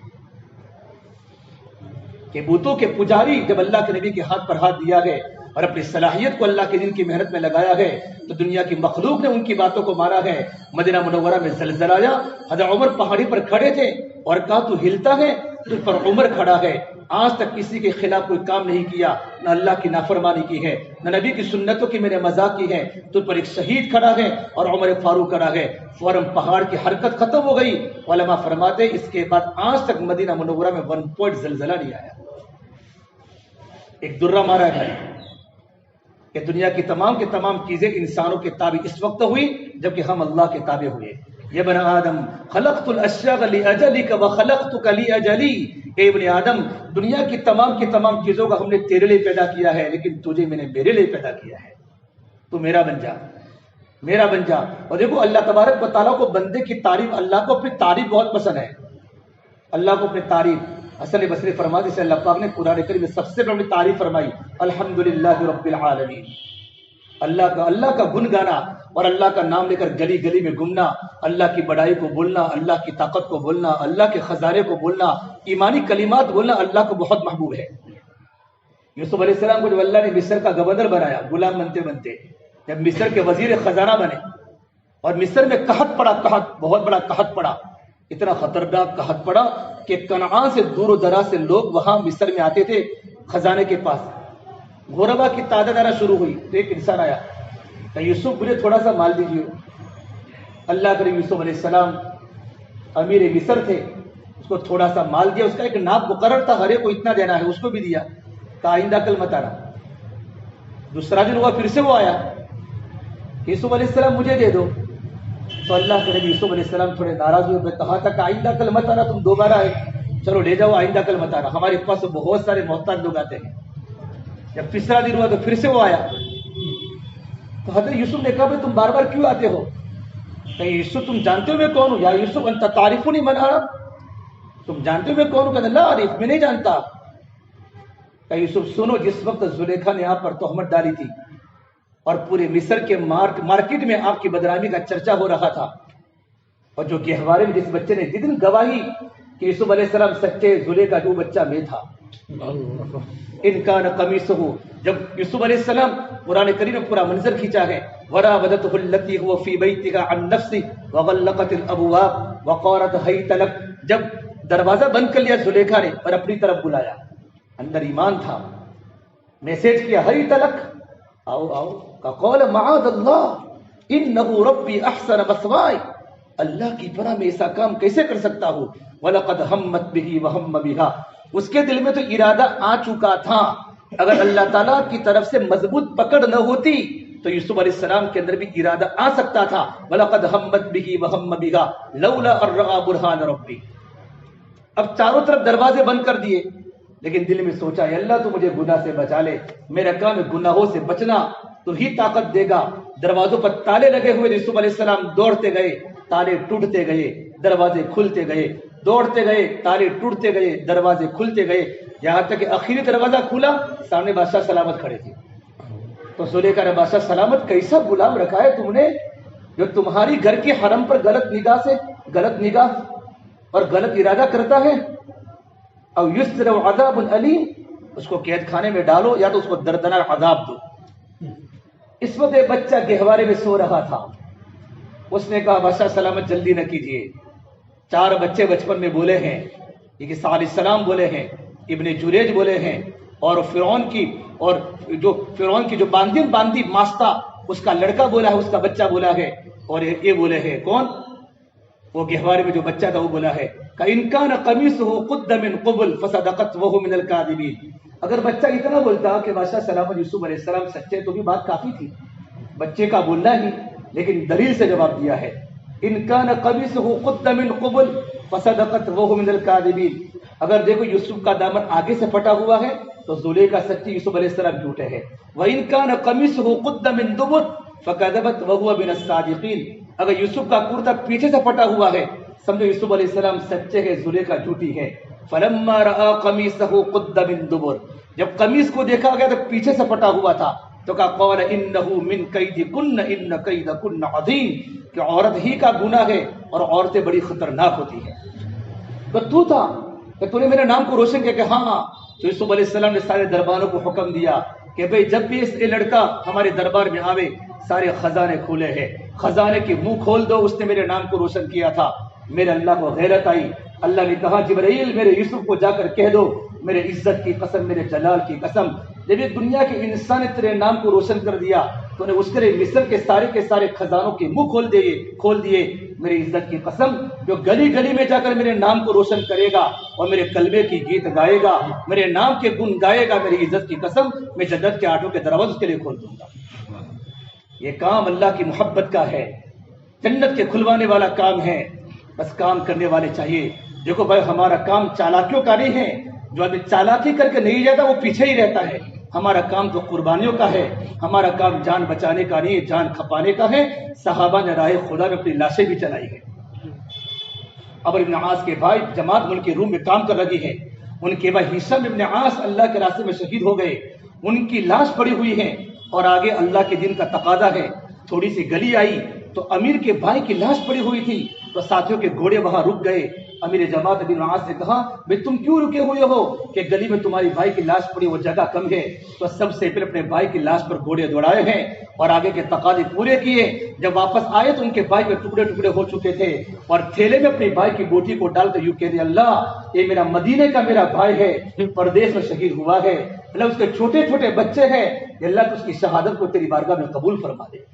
کہ بتوں کے پجاری جب اللہ کے نبی کے ہاتھ پر ہاتھ دیا ہے اور اپنی صلاحیت کو اللہ کے دین کی محنت میں لگایا ہے تو دنیا کی مخلوق نے ان کی باتوں کو مارا ہے۔ مدینہ منورہ میں زلزلہ آیا، حضرت عمر پہاڑی پر کھڑے تھے اور کہا تو ہلتا ہے، تو پر عمر کھڑا ہے، آج تک کسی کے خلاف کوئی کام نہیں کیا، نہ اللہ کی نافرمانی کی ہے، نہ نبی کی سنتوں کی میں نے مذاق کی ہے، تو پر ایک شہید کھڑا ہے اور عمر فاروق کھڑا ہے۔ فوراً پہاڑ کی حرکت ختم ہو گئی۔ علماء فرماتے اس کے بعد آج تک مدینہ منورہ میں 1 پوائنٹ زلزلہ نہیں آیا۔ ایک درہ مارا ہے کہ دنیا کی تمام کے تمام چیزیں انسانوں کے تابع اس وقت ہوئی جبکہ ہم اللہ کے تابع ہوئے۔ یا بن آدم خلقت الاشیاء لاجلک وخلقتک لاجلی، اے ابن آدم دنیا کی تمام چیزوں کا ہم نے تیرے لیے پیدا کیا ہے لیکن تجھے میں نے میرے لیے پیدا کیا ہے، تو میرا بن جا، میرا بن جا۔ اور دیکھو اللہ تبارک و تعالیٰ کو بندے کی تعریف، اللہ کو اپنی تعریف بہت پسند ہے، اللہ کو اپنی تعریف۔ حسن بصری فرماتے ہیں اللہ پاک نے قرآن کریم میں سب سے پہلے تعریف فرمائی الحمدللہ رب العالمین، اللہ کا گن گانا اور اللہ کا نام لے کر گلی گلی میں گھومنا، اللہ کی بڑائی کو بولنا، اللہ کی طاقت کو بولنا، اللہ کے خزانے کو بولنا، ایمانی کلمات بولنا اللہ کو بہت محبوب ہے۔ یوسف علیہ السلام کو جب اللہ نے مصر کا گورنر بنایا، غلام بنتے بنتے جب مصر کے وزیر خزانہ بنے اور مصر میں قحط پڑا، بہت بڑا قحط پڑا، اتنا خطرناک قحط پڑا کہ کنعان سے دور و دراز سے لوگ وہاں مصر میں آتے تھے خزانے کے پاس، غربا کی تعداد آنا شروع ہوئی تو ایک انسان آیا کہ یوسف مجھے تھوڑا سا مال دیجیے۔ اللہ کریم یوسف علیہ السلام امیر مصر تھے، اس کو تھوڑا سا مال دیا، اس کا ایک ناپ مقرر تھا ہر ایک کو اتنا دینا ہے، اس کو بھی دیا، کہا آئندہ کل مت آنا۔ دوسرا دن ہوا پھر سے وہ آیا، یوسف علیہ السلام مجھے دے دو، تو اللہ کے نبی یوسف علیہ السلام تھوڑے ناراض ہوئے، کہا تھا کہ آئندہ کل مت آنا، تم دوبارہ آئے، چلو لے جاؤ، آئندہ کل مت آنا، ہمارے پاس بہت سارے محتاج لوگ آتے ہیں۔ جب تیسرا دن ہوا تو پھر سے وہ آیا، تو حضرت یوسف نے کہا بھائی تم بار بار کیوں آتے ہو؟ کہ یوسف تم جانتے ہو میں کون ہوں؟ یا یوسف انت تعریفونی من انا، تم جانتے ہو میں کون ہوں؟ کہ لا عارف، میں نہیں جانتا۔ کہ یوسف سنو، جس وقت زلیخا نے آپ پر تہمت ڈالی تھی اور پورے مصر کے مارکیٹ میں آپ کی بدنامی کا چرچا ہو رہا تھا، اور جو گہوارے میں جس بچے نے جتنی گواہی کہ یوسف علیہ السلام سچے، زلیخا جو بچہ میں تھا، ان کان قمیصہ، جب یوسف علیہ السلام قرآن کریم میں پورا منظر کھینچا ہے، وراودته التي هو في بيتها عن نفسه وغلقت الابواب وقالت هيت لك، جب دروازہ بند کر لیا زلیخا نے اور اپنی طرف بلایا، اندر ایمان تھا، میسج کیا هيت لك، آؤ آؤ، قال معاذ اللہ انه ربی احسن مثواي، اللہ کی پناہ میں ایسا کام کیسے کر سکتا ہوں، وَلَقَدْ هَمَّتْ بِهِ وَهَمَّ بِهَا، اس کے دل میں تو ارادہ آ چکا تھا، اگر اللہ تعالیٰ کی طرف سے مضبوط پکڑ نہ ہوتی تو یوسف علیہ السلام کے اندر بھی ارادہ آ سکتا تھا، وَلَقَدْ هَمَّتْ بِهِ وَهَمَّ بِهَا لَوْلَا أَن رَأَىٰ بُرْهَانَ رَبِّي، اب چاروں طرف دروازے بند کر دیے، لیکن دل میں سوچا اے اللہ تو مجھے گناہ سے بچا لے، میرا کام ہے گناہوں سے بچنا، تو ہی طاقت دے گا۔ دروازوں پر تالے لگے ہوئے، یوسف علیہ السلام دوڑتے گئے، تالے ٹوٹتے گئے، دروازے کھلتے گئے، دوڑتے گئے، تالے ٹوٹتے گئے، دروازے کھلتے گئے، یہاں تک کہ آخری دروازہ کھلا، سامنے بادشاہ سلامت کھڑے تھے۔ تو زلیخا نے بادشاہ سلامت کیسا غلام رکھا ہے تم نے جو تمہاری گھر کے حرم پر غلط نگاہ اور غلط ارادہ کرتا ہے، او یسر عذاب علیم، اس کو قید خانے میں ڈالو یا تو اس کو دردناک عذاب دو۔ اس وقت ایک بچہ گہوارے میں سو رہا تھا، اس نے کہا بادشاہ سلامت جلدی نہ کیجیے، 4 بچے بچپن میں بولے ہیں، عیسیٰ علیہ السلام بولے ہیں، ابن جریج بولے ہیں، اور فرعون کی جو باندی ماستا اس کا لڑکا بولا ہے، اس کا بچہ بولا ہے، اور یہ بولے ہیں کون؟ وہ گہوارے میں جو بچہ تھا وہ بولا ہے کہ ان کان قمیصہ قد من قبل فصدقت وهو من الكاذبین، اگر بچہ اتنا بولتا کہ بادشاہ سلامت یوسف علیہ السلام سچے تو بھی بات کافی تھی، بچے کا بولنا ہی، لیکن دلیل سے جواب دیا ہے، ان کان قمیصہ قد من قبل فصدقت وهو من الكاذبین، اگر دیکھو یوسف کا دامن آگے سے پھٹا ہوا ہے تو زلیخا سچی، یوسف علیہ السلام جھوٹے ہیں، وان کان قمیصہ قد من دبر فكذبت وهو من الصادقین، اگر یوسف کا کرتا پیچھے سے پھٹا ہوا ہے سمجھو یوسف علیہ السلام سچے ہیں، زلیخا جھوٹی ہے۔ فلما رأى قمیصہ قد من دبر، جب قمیص کو دیکھا گیا تو پیچھے سے پھٹا ہوا تھا تو کہا قال انه من کیدکن ان کیدکن عظیم، کہ عورت ہی کا گناہ ہے اور عورتیں بڑی خطرناک ہوتی ہیں۔ تو تھا کہ تو نے میرے نام کو روشن کیا کہ ہاں، تو یوسف علیہ السلام نے سارے درباروں کو حکم دیا کہ بھئی جب بھی یہ لڑکا ہمارے دربار میں آوے سارے خزانے کھولے ہیں، خزانے کے منہ کھول دو، اس نے میرے نام کو روشن کیا تھا۔ میرے اللہ کو غیرت آئی، اللہ نے کہا جبرائیل میرے یوسف کو جا کر کہہ دو میرے عزت کی قسم، میرے جلال کی قسم، جب یہ دنیا کے انسان نے تیرے نام کو روشن کر دیا تو نے اس کے مصر کے سارے خزانوں کے منہ کھول دیے، میری عزت کی قسم، جو گلی گلی میں جا کر میرے نام کو روشن کرے گا اور میرے کلمے کی گیت گائے گا، میرے نام کے گن گائے گا، میری عزت کی قسم میں جنت کے 8 کے دروازے کے لیے کھول دوں گا۔ یہ کام اللہ کی محبت کا ہے، جنت کے کھلوانے والا کام ہے، بس کام کرنے والے چاہیے۔ دیکھو بھائی ہمارا کام چالاکیوں کا نہیں ہے، جو آدمی چالاکی کر کے نہیں جاتا وہ پیچھے ہی رہتا ہے، ہمارا کام تو قربانیوں کا ہے، ہمارا کام جان بچانے کا نہیں، جان کھپانے کا ہے۔ صحابہ نے راہ خدا میں اپنی لاشیں بھی چلائی ہیں۔ عمرو بن عاص کے بھائی جماعت ملک کے روم میں کام کر رہی ہے، ان کے بھائی ہشام بن عاص اللہ کے راستے میں شہید ہو گئے، ان کی لاش پڑی ہوئی ہے، اور آگے اللہ کے دین کا تقاضا ہے، تھوڑی سی گلی آئی تو امیر کے بھائی کی لاش پڑی ہوئی تھی، تو ساتھیوں کے گھوڑے وہاں رک گئے۔ امیر جماعت بن عاص نے کہا بھئی تم کیوں رکے ہوئے ہو کہ گلی میں تمہاری بھائی کی لاش پڑی، وہ جگہ کم ہے، تو سب سے پہلے اپنے بھائی کی لاش پر گھوڑے دوڑائے ہیں اور آگے کے تقاضے پورے کیے۔ جب واپس آئے تو ان کے بھائی کے ٹکڑے ٹکڑے ہو چکے تھے، اور تھیلے میں اپنے بھائی کی بوٹی کو ڈال کر یوں کہہ دیا اللہ یہ میرا مدینے کا میرا بھائی ہے، پردیس میں شہید ہوا ہے، اللہ اس کے چھوٹے چھوٹے بچے ہیں، اللہ تو اس کی شہادت کو تیری بارگاہ میں قبول فرما دے۔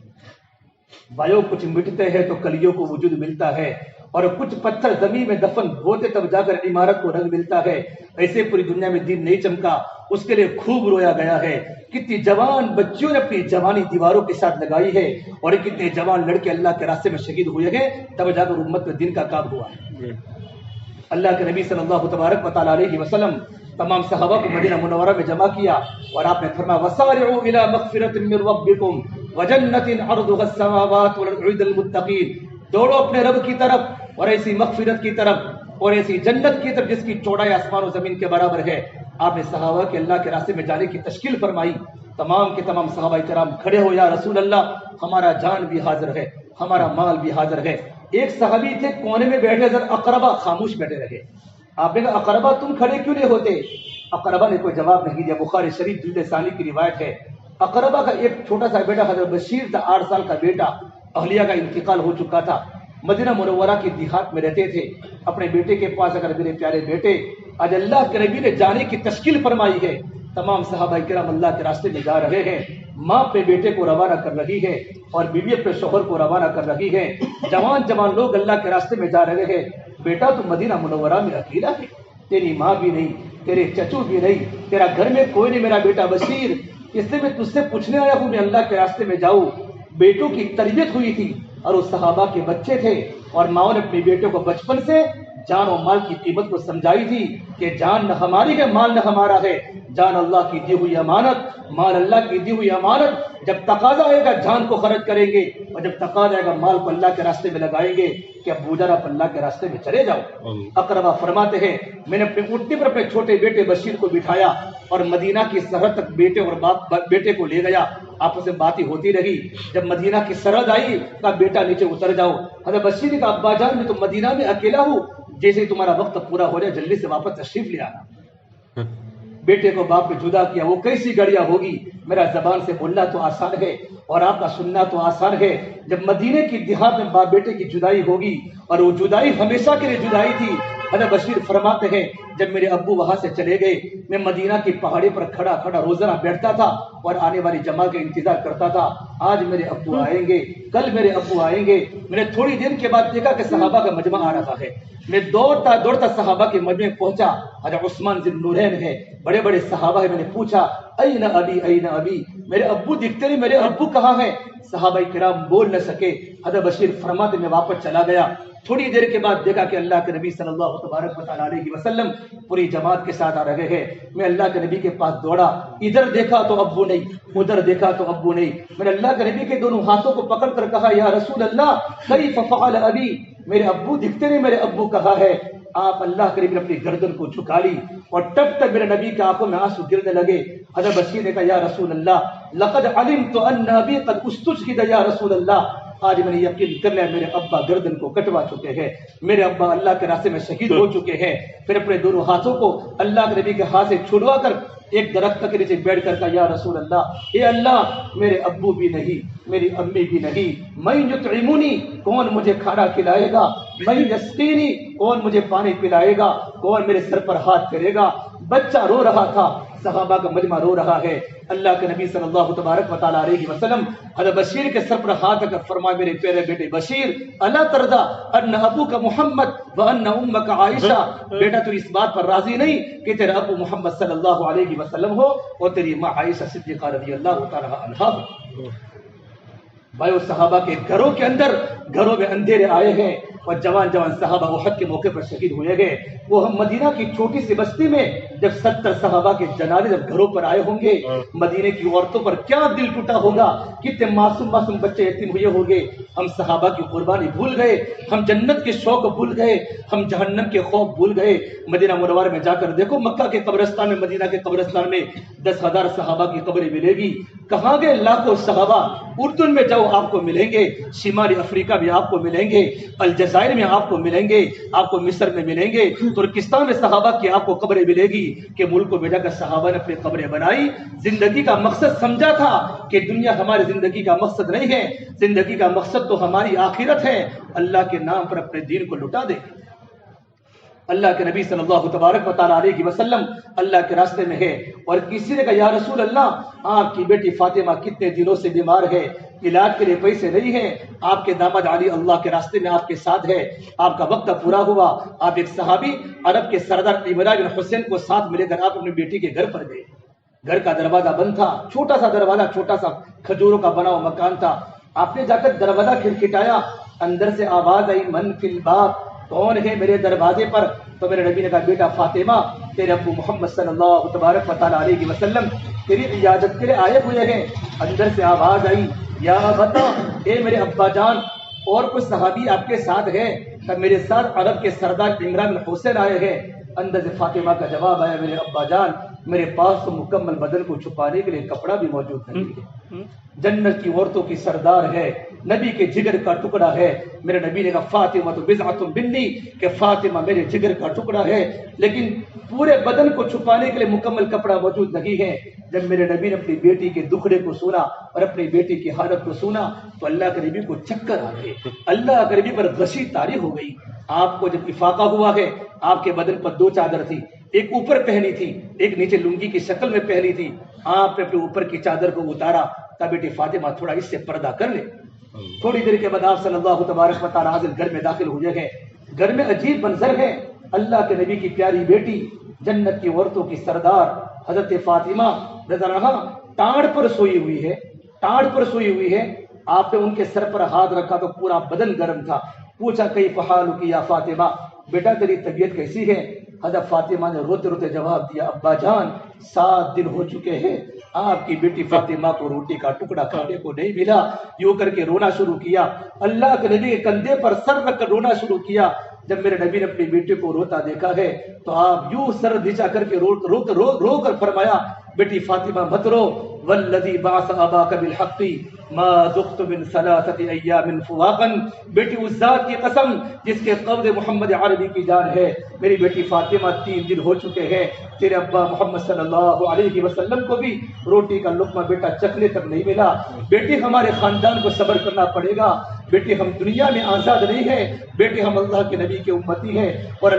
بھائیوں کچھ مٹتے ہیں تو کلیوں کو وجود ملتا ہے، اور کچھ پتھر زمین میں دفن ہوتے تب جا کر عمارت کو رنگ ملتا ہے، ایسے پوری دنیا میں دین نہیں چمکا، اس کے لیے خوب رویا گیا ہے۔ کتنی جوان بچیوں نے اپنی جوانی دیواروں کے ساتھ لگائی ہے، اور کتنے جوان لڑکے اللہ کے راستے میں شہید ہوئے ہیں، تب جا کر امت میں دین کا کام ہوا ہے۔ اللہ کے نبی صلی اللہ تبارک و تعالی علیہ وسلم تمام صحابہ کو مدینہ منورہ میں جمع کیا، اور آپ نے فرمایا وَسَارِعُوا إِلَىٰ مَغْفِرَةٍ مِّن رَّبِّكُمْ وَجَنَّةٍ عَرْضُهَا السَّمَاوَاتُ وَالْأَرْضُ أُعِدَّتْ لِلْمُتَّقِينَ، دوڑو اپنے رب کی طرف اور ایسی مغفرت کی طرف اور ایسی جنت کی طرف جس کی چوڑائی آسمان و زمین کے برابر ہے۔ آپ نے صحابہ کے اللہ کے راستے میں جانے کی تشکیل فرمائی۔ تمام کے تمام صحابہ کرام کھڑے ہو، یا رسول اللہ ہمارا جان بھی حاضر ہے، ہمارا مال بھی حاضر ہے۔ ایک صحابی تھے کونے میں بیٹھے، حضرت اقربہ خاموش بیٹھے رہے۔ آپ نے کہا اقربہ تم کھڑے کیوں نہیں ہوتے؟ اقربہ نے کوئی جواب نہیں دیا۔ بخاری شریف جلد ثانی کی روایت ہے۔ اقربہ کا ایک چھوٹا سا بیٹا حضرت بشیر تھا، 8 سال کا بیٹا، اہلیہ کا انتقال ہو چکا تھا، مدینہ منورہ کی دیہات میں رہتے تھے۔ اپنے بیٹے کے پاس اگر میرے پیارے بیٹے، آج اللہ کے نبی نے جانے کی تشکیل فرمائی ہے، تمام صحابہ کرام اللہ کے راستے میں جا رہے ہیں، ماں اپنے بیٹے کو روانہ کر رہی ہے اور بیوی اپنے شوہر کو روانہ کر رہی ہے، جوان لوگ اللہ کے راستے میں جا رہے ہیں۔ بیٹا تو مدینہ منورہ میں اکیلا ہے، تیری ماں بھی نہیں، تیرے چچو بھی نہیں، تیرا گھر میں کوئی نہیں، میرا بیٹا بشیر، اس لیے میں تجھ سے پوچھنے آیا ہوں، میں اللہ کے راستے میں جاؤں۔ بیٹوں کی تربیت ہوئی تھی اور وہ صحابہ کے بچے تھے، اور ماں نے اپنے بیٹے کو بچپن سے جان و مال کی قیمت کو سمجھائی تھی کہ جان نہ ہماری ہے، مال نہ ہمارا ہے، جان اللہ کی دی ہوئی امانت، مال اللہ کی دی ہوئی امانت، جب تقاضا آئے گا جان کو خرچ کریں گے، اور جب تقاضا آئے گا مال کو اللہ کے راستے میں لگائیں گے کہ ابو ذر آپ اللہ کے راستے میں چلے جاؤ۔ اقربہ فرماتے ہیں میں نے اپنے اونٹنی پر اپنے چھوٹے بیٹے بشیر کو بٹھایا اور مدینہ کی سرحد تک بیٹے اور بیٹے کو لے گیا، آپس میں باتیں ہوتی رہی۔ جب مدینہ کی سرحد آئی کہا بیٹا نیچے اتر جاؤ۔ حضرت بشیر نے کہا ابا جان میں تو مدینہ میں اکیلا ہوں، جیسے ہی تمہارا وقت پورا ہو جائے جلدی سے واپس تشریف لے آنا۔ بیٹے کو باپ نے جدا کیا، وہ کیسی گڑیا ہوگی، میرا زبان سے بولنا تو آسان ہے اور آپ کا سننا تو آسان ہے، جب مدینے کی دیہات میں باپ بیٹے کی جدائی ہوگی، اور وہ جدائی ہمیشہ کے لیے جدائی تھی۔ حضرت بشیر فرماتے ہیں جب میرے ابو وہاں سے چلے گئے، میں مدینہ کی پہاڑی پر کھڑا روزانہ بیٹھتا تھا اور آنے والی جماعت کا انتظار کرتا تھا، آج میرے ابو آئیں گے، کل میرے ابو آئیں گے۔ میں نے تھوڑی دیر کے بعد دیکھا کہ صحابہ کا مجمع آ رہا ہے، میں دوڑتا صحابہ کے مجمع پہنچا، حضرت عثمان ذی النورین ہے، بڑے بڑے صحابہ ہے، میں نے پوچھا این ابی این ابی، میرے ابو دکھتے نہیں، میرے ابو کہاں ہیں؟ صحابہ کرام بول نہ سکے۔ حضرت بشیر فرماتے میں واپس چلا گیا، تھوڑی دیر کے بعد دیکھا کہ اللہ کے نبی صلی اللہ تبارک و تعالی علیہ وسلم پوری جماعت کے ساتھ آ رہے ہیں۔ میں اللہ کے نبی کے پاس دوڑا، ادھر دیکھا تو ابو نہیں، ادھر دیکھا تو ابو نہیں۔ میں نے اللہ کے نبی کے دونوں ہاتھوں کو پکڑ کر کہا یا رسول اللہ کیف فعل ابی، میرے ابو دکھتے نہیں، میرے ابو کہاں ہے؟ آپ اللہ کے نبی نے اپنی گردن کو جھکا لی اور ٹپ تک میرے نبی کی آنکھوں میں آنسو گرنے لگے۔ حضرت بشیر نے کہا یا رسول اللہ لقد علمت ان ابی قد استشهد یا رسول اللہ، آج میں نے یقین کر لیا میرے ابا گردن کو کٹوا چکے ہیں، میرے ابا اللہ کے راستے میں شہید ہو چکے ہیں۔ پھر اپنے دونوں ہاتھوں کو اللہ کے نبی کے ہاتھ سے چھڑوا کر ایک درخت کے نیچے بیٹھ کر کہا یا رسول اللہ اے اللہ میرے ابو بھی نہیں، میری امی بھی نہیں، من یطعمنی کون مجھے کھانا کھلائے گا، من یسقینی کون مجھے پانی پلائے گا، کون میرے سر پر ہاتھ پھیرے گا۔ بچہ رو رہا تھا، صحابہ کا مجمع رو رہا ہے۔ اللہ کے نبی صلی اللہ تبارک و تعالی علیہ وسلم حضرت بشیر کے سر پر ہاتھ رکھ کر فرمایا میرے پیارے بیٹے بشیر الا ترضى ان ابوک محمد وان امک عائشہ، بیٹا تو اس بات پر راضی نہیں کہ تیرا ابو محمد صلی اللہ علیہ وسلم ہو اور تیری ماں عائشہ صدیقہ رضی اللہ تعالی عنہا ہو۔ بھائیو صحابہ کے گھروں میں اندھیرے آئے ہیں اور جوان صحابہ احد کے موقع پر شہید ہوئے گئے۔ وہ ہم مدینہ کی چھوٹی سی بستی میں جب 70 صحابہ کے جنازے جب گھروں پر آئے ہوں گے، مدینے کی عورتوں پر کیا دل ٹوٹا ہوگا، کتنے معصوم بچے یتیم ہوئے ہوں گے۔ ہم صحابہ کی قربانی بھول گئے، ہم جنت کے شوق بھول گئے، ہم جہنم کے خوف بھول گئے۔ مدینہ منورہ میں جا کر دیکھو، مکہ کے قبرستان میں، مدینہ کے قبرستان میں 10,000 صحابہ کی قبریں ملے گی، کہاں گئے لاکھوں صحابہ؟ اردن میں جاؤ آپ کو ملیں گے، شمالی افریقہ میں آپ کو ملیں گے، الجزائر میں آپ کو ملیں گے، آپ کو مصر میں ملیں گے، ترکستان میں صحابہ کی آپ کو قبریں ملے گی کہ ملکوں میں جا کر صحابہ نے اپنی قبریں بنائی۔ زندگی کا مقصد سمجھا تھا کہ دنیا ہماری زندگی کا مقصد نہیں ہے، زندگی کا مقصد تو ہماری آخرت ہے، اللہ کے نام پر اپنے دین کو لٹا دے۔ اللہ کے نبی صلی اللہ تبارک و تعالی علیہ وسلم اللہ کے راستے میں ہے، اور کسی نے کہا یا رسول اللہ آپ کی بیٹی فاطمہ کتنے دنوں سے بیمار ہے، علاج کے لیے پیسے نہیں ہیں، آپ کے داماد علی اللہ کے راستے میں آپ کے ساتھ ہے، آپ کا وقت پورا ہوا، آپ ایک صحابی عرب کے سردار عمران بن حسین کو ساتھ ملے کر آپ اپنی بیٹی کے گھر پر گئے۔ گھر کا دروازہ بند تھا، چھوٹا سا دروازہ، چھوٹا سا کھجوروں کا بنا ہوا مکان تھا۔ آپ نے جا کر دروازہ کھٹکھٹایا، اندر سے آواز آئی من فی الباب، کون ہے میرے دروازے پر؟ تو میرے نبی نے کہا بیٹا فاطمہ، تیرے ابو محمد صلی اللہ تبارک و تعالیٰ علیہ وسلم تیری عیادت کے لیے آئے ہوئے ہیں۔ اندر سے آواز آئی یا بتا، اے میرے ابا جان، اور کچھ صحابی آپ کے ساتھ ہیں؟ تب میرے ساتھ عرب کے سردار عمران بن حسین آئے ہیں۔ اندر سے فاطمہ کا جواب آیا میرے ابا جان، میرے پاس تو مکمل بدن کو چھپانے کے لیے کپڑا بھی موجود نہیں ہے، جنت کی عورتوں کی سردار ہے، نبی کے جگر کا ٹکڑا ہے۔ میرے نبی نے کہا فاطمہ تو بضعۃ منی، کہ فاطمہ میرے جگر کا ٹکڑا ہے، لیکن پورے بدن کو چھپانے کے لیے مکمل کپڑا موجود نہیں ہے۔ جب میرے نبی نے اپنی بیٹی کے دکھڑے کو سنا اور اپنی بیٹی کی حالت کو سنا تو اللہ کے نبی کو چکر آ گئے، اللہ کے نبی پر غشی طاری ہو گئی۔ آپ کو جب افاقہ ہوا ہے، آپ کے بدن پر دو چادر تھی، ایک اوپر پہنی تھی، ایک نیچے لنگی کی شکل میں پہنی تھی۔ آپ نے اپنے اوپر کی چادر کو اتارا، کہا بیٹی فاطمہ تھوڑا اس سے پردہ کر لے۔ تھوڑی دیر کے بعد آپ صلی اللہ تبارک و تعالیٰ گھر میں داخل ہوئے ہیں۔ گھر میں عجیب منظر ہے، اللہ کے نبی کی پیاری بیٹی، جنت کی عورتوں کی سردار حضرت فاطمہ رضی اللہ عنہا ٹانڈ پر سوئی ہوئی ہے، ٹانڈ پر سوئی ہوئی ہے۔ آپ نے ان کے سر پر ہاتھ رکھا تو پورا بدن گرم تھا۔ پوچھا کیف حالک یا فاطمہ، بیٹا تیری طبیعت کیسی ہے؟ حضرت فاطمہ نے روتے روتے جواب دیا ابا جان 7 دن ہو چکے ہیں، آپ کی بیٹی فاطمہ کو روٹی کا ٹکڑا کھانے کو نہیں ملا۔ یوں کر کے رونا شروع کیا، اللہ کے نبی کے کندھے پر سر رکھ کر رونا شروع کیا۔ جب میرے نبی نے اپنی بیٹی کو روتا دیکھا ہے تو آپ یوں سر نیچا کر کے رو کر فرمایا بیٹی فاطمہ مت رو، والذی بعث اباک بالحق ما ذقت من 3 ایام فواقا، بیٹی اس ذات کی قسم جس کے قبض محمد عربی کی جان ہے، میری بیٹی فاطمہ 3 دن ہو چکے ہیں، تیرے ابا محمد صلی اللہ علیہ وسلم کو بھی روٹی کا لقمہ بیٹا چکنے تک نہیں ملا۔ بیٹی ہمارے خاندان کو صبر کرنا پڑے گا، بیٹی ہم دنیا میں آزاد نہیں ہے، بیٹی ہم اللہ کے نبی کے امتی ہیں اور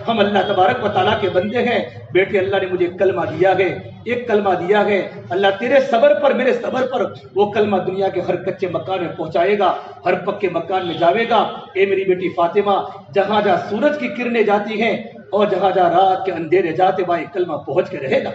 ہم اللہ تبارک و تعالیٰ کے بندے ہیں۔ بیٹی اللہ نے مجھے کلمہ دیا ہے، ایک کلمہ دیا ہے، اللہ تیرے صبر پر، میرے صبر پر وہ کلمہ دنیا کے ہر کچے مکان میں پہنچائے گا، ہر پکے مکان میں جاوے گا۔ اے میری بیٹی فاطمہ، جہاں جہاں سورج کی کرنیں جاتی ہیں اور جہاں جہاں رات کے اندھیرے جاتے وہاں یہ کلمہ پہنچ کے رہے گا۔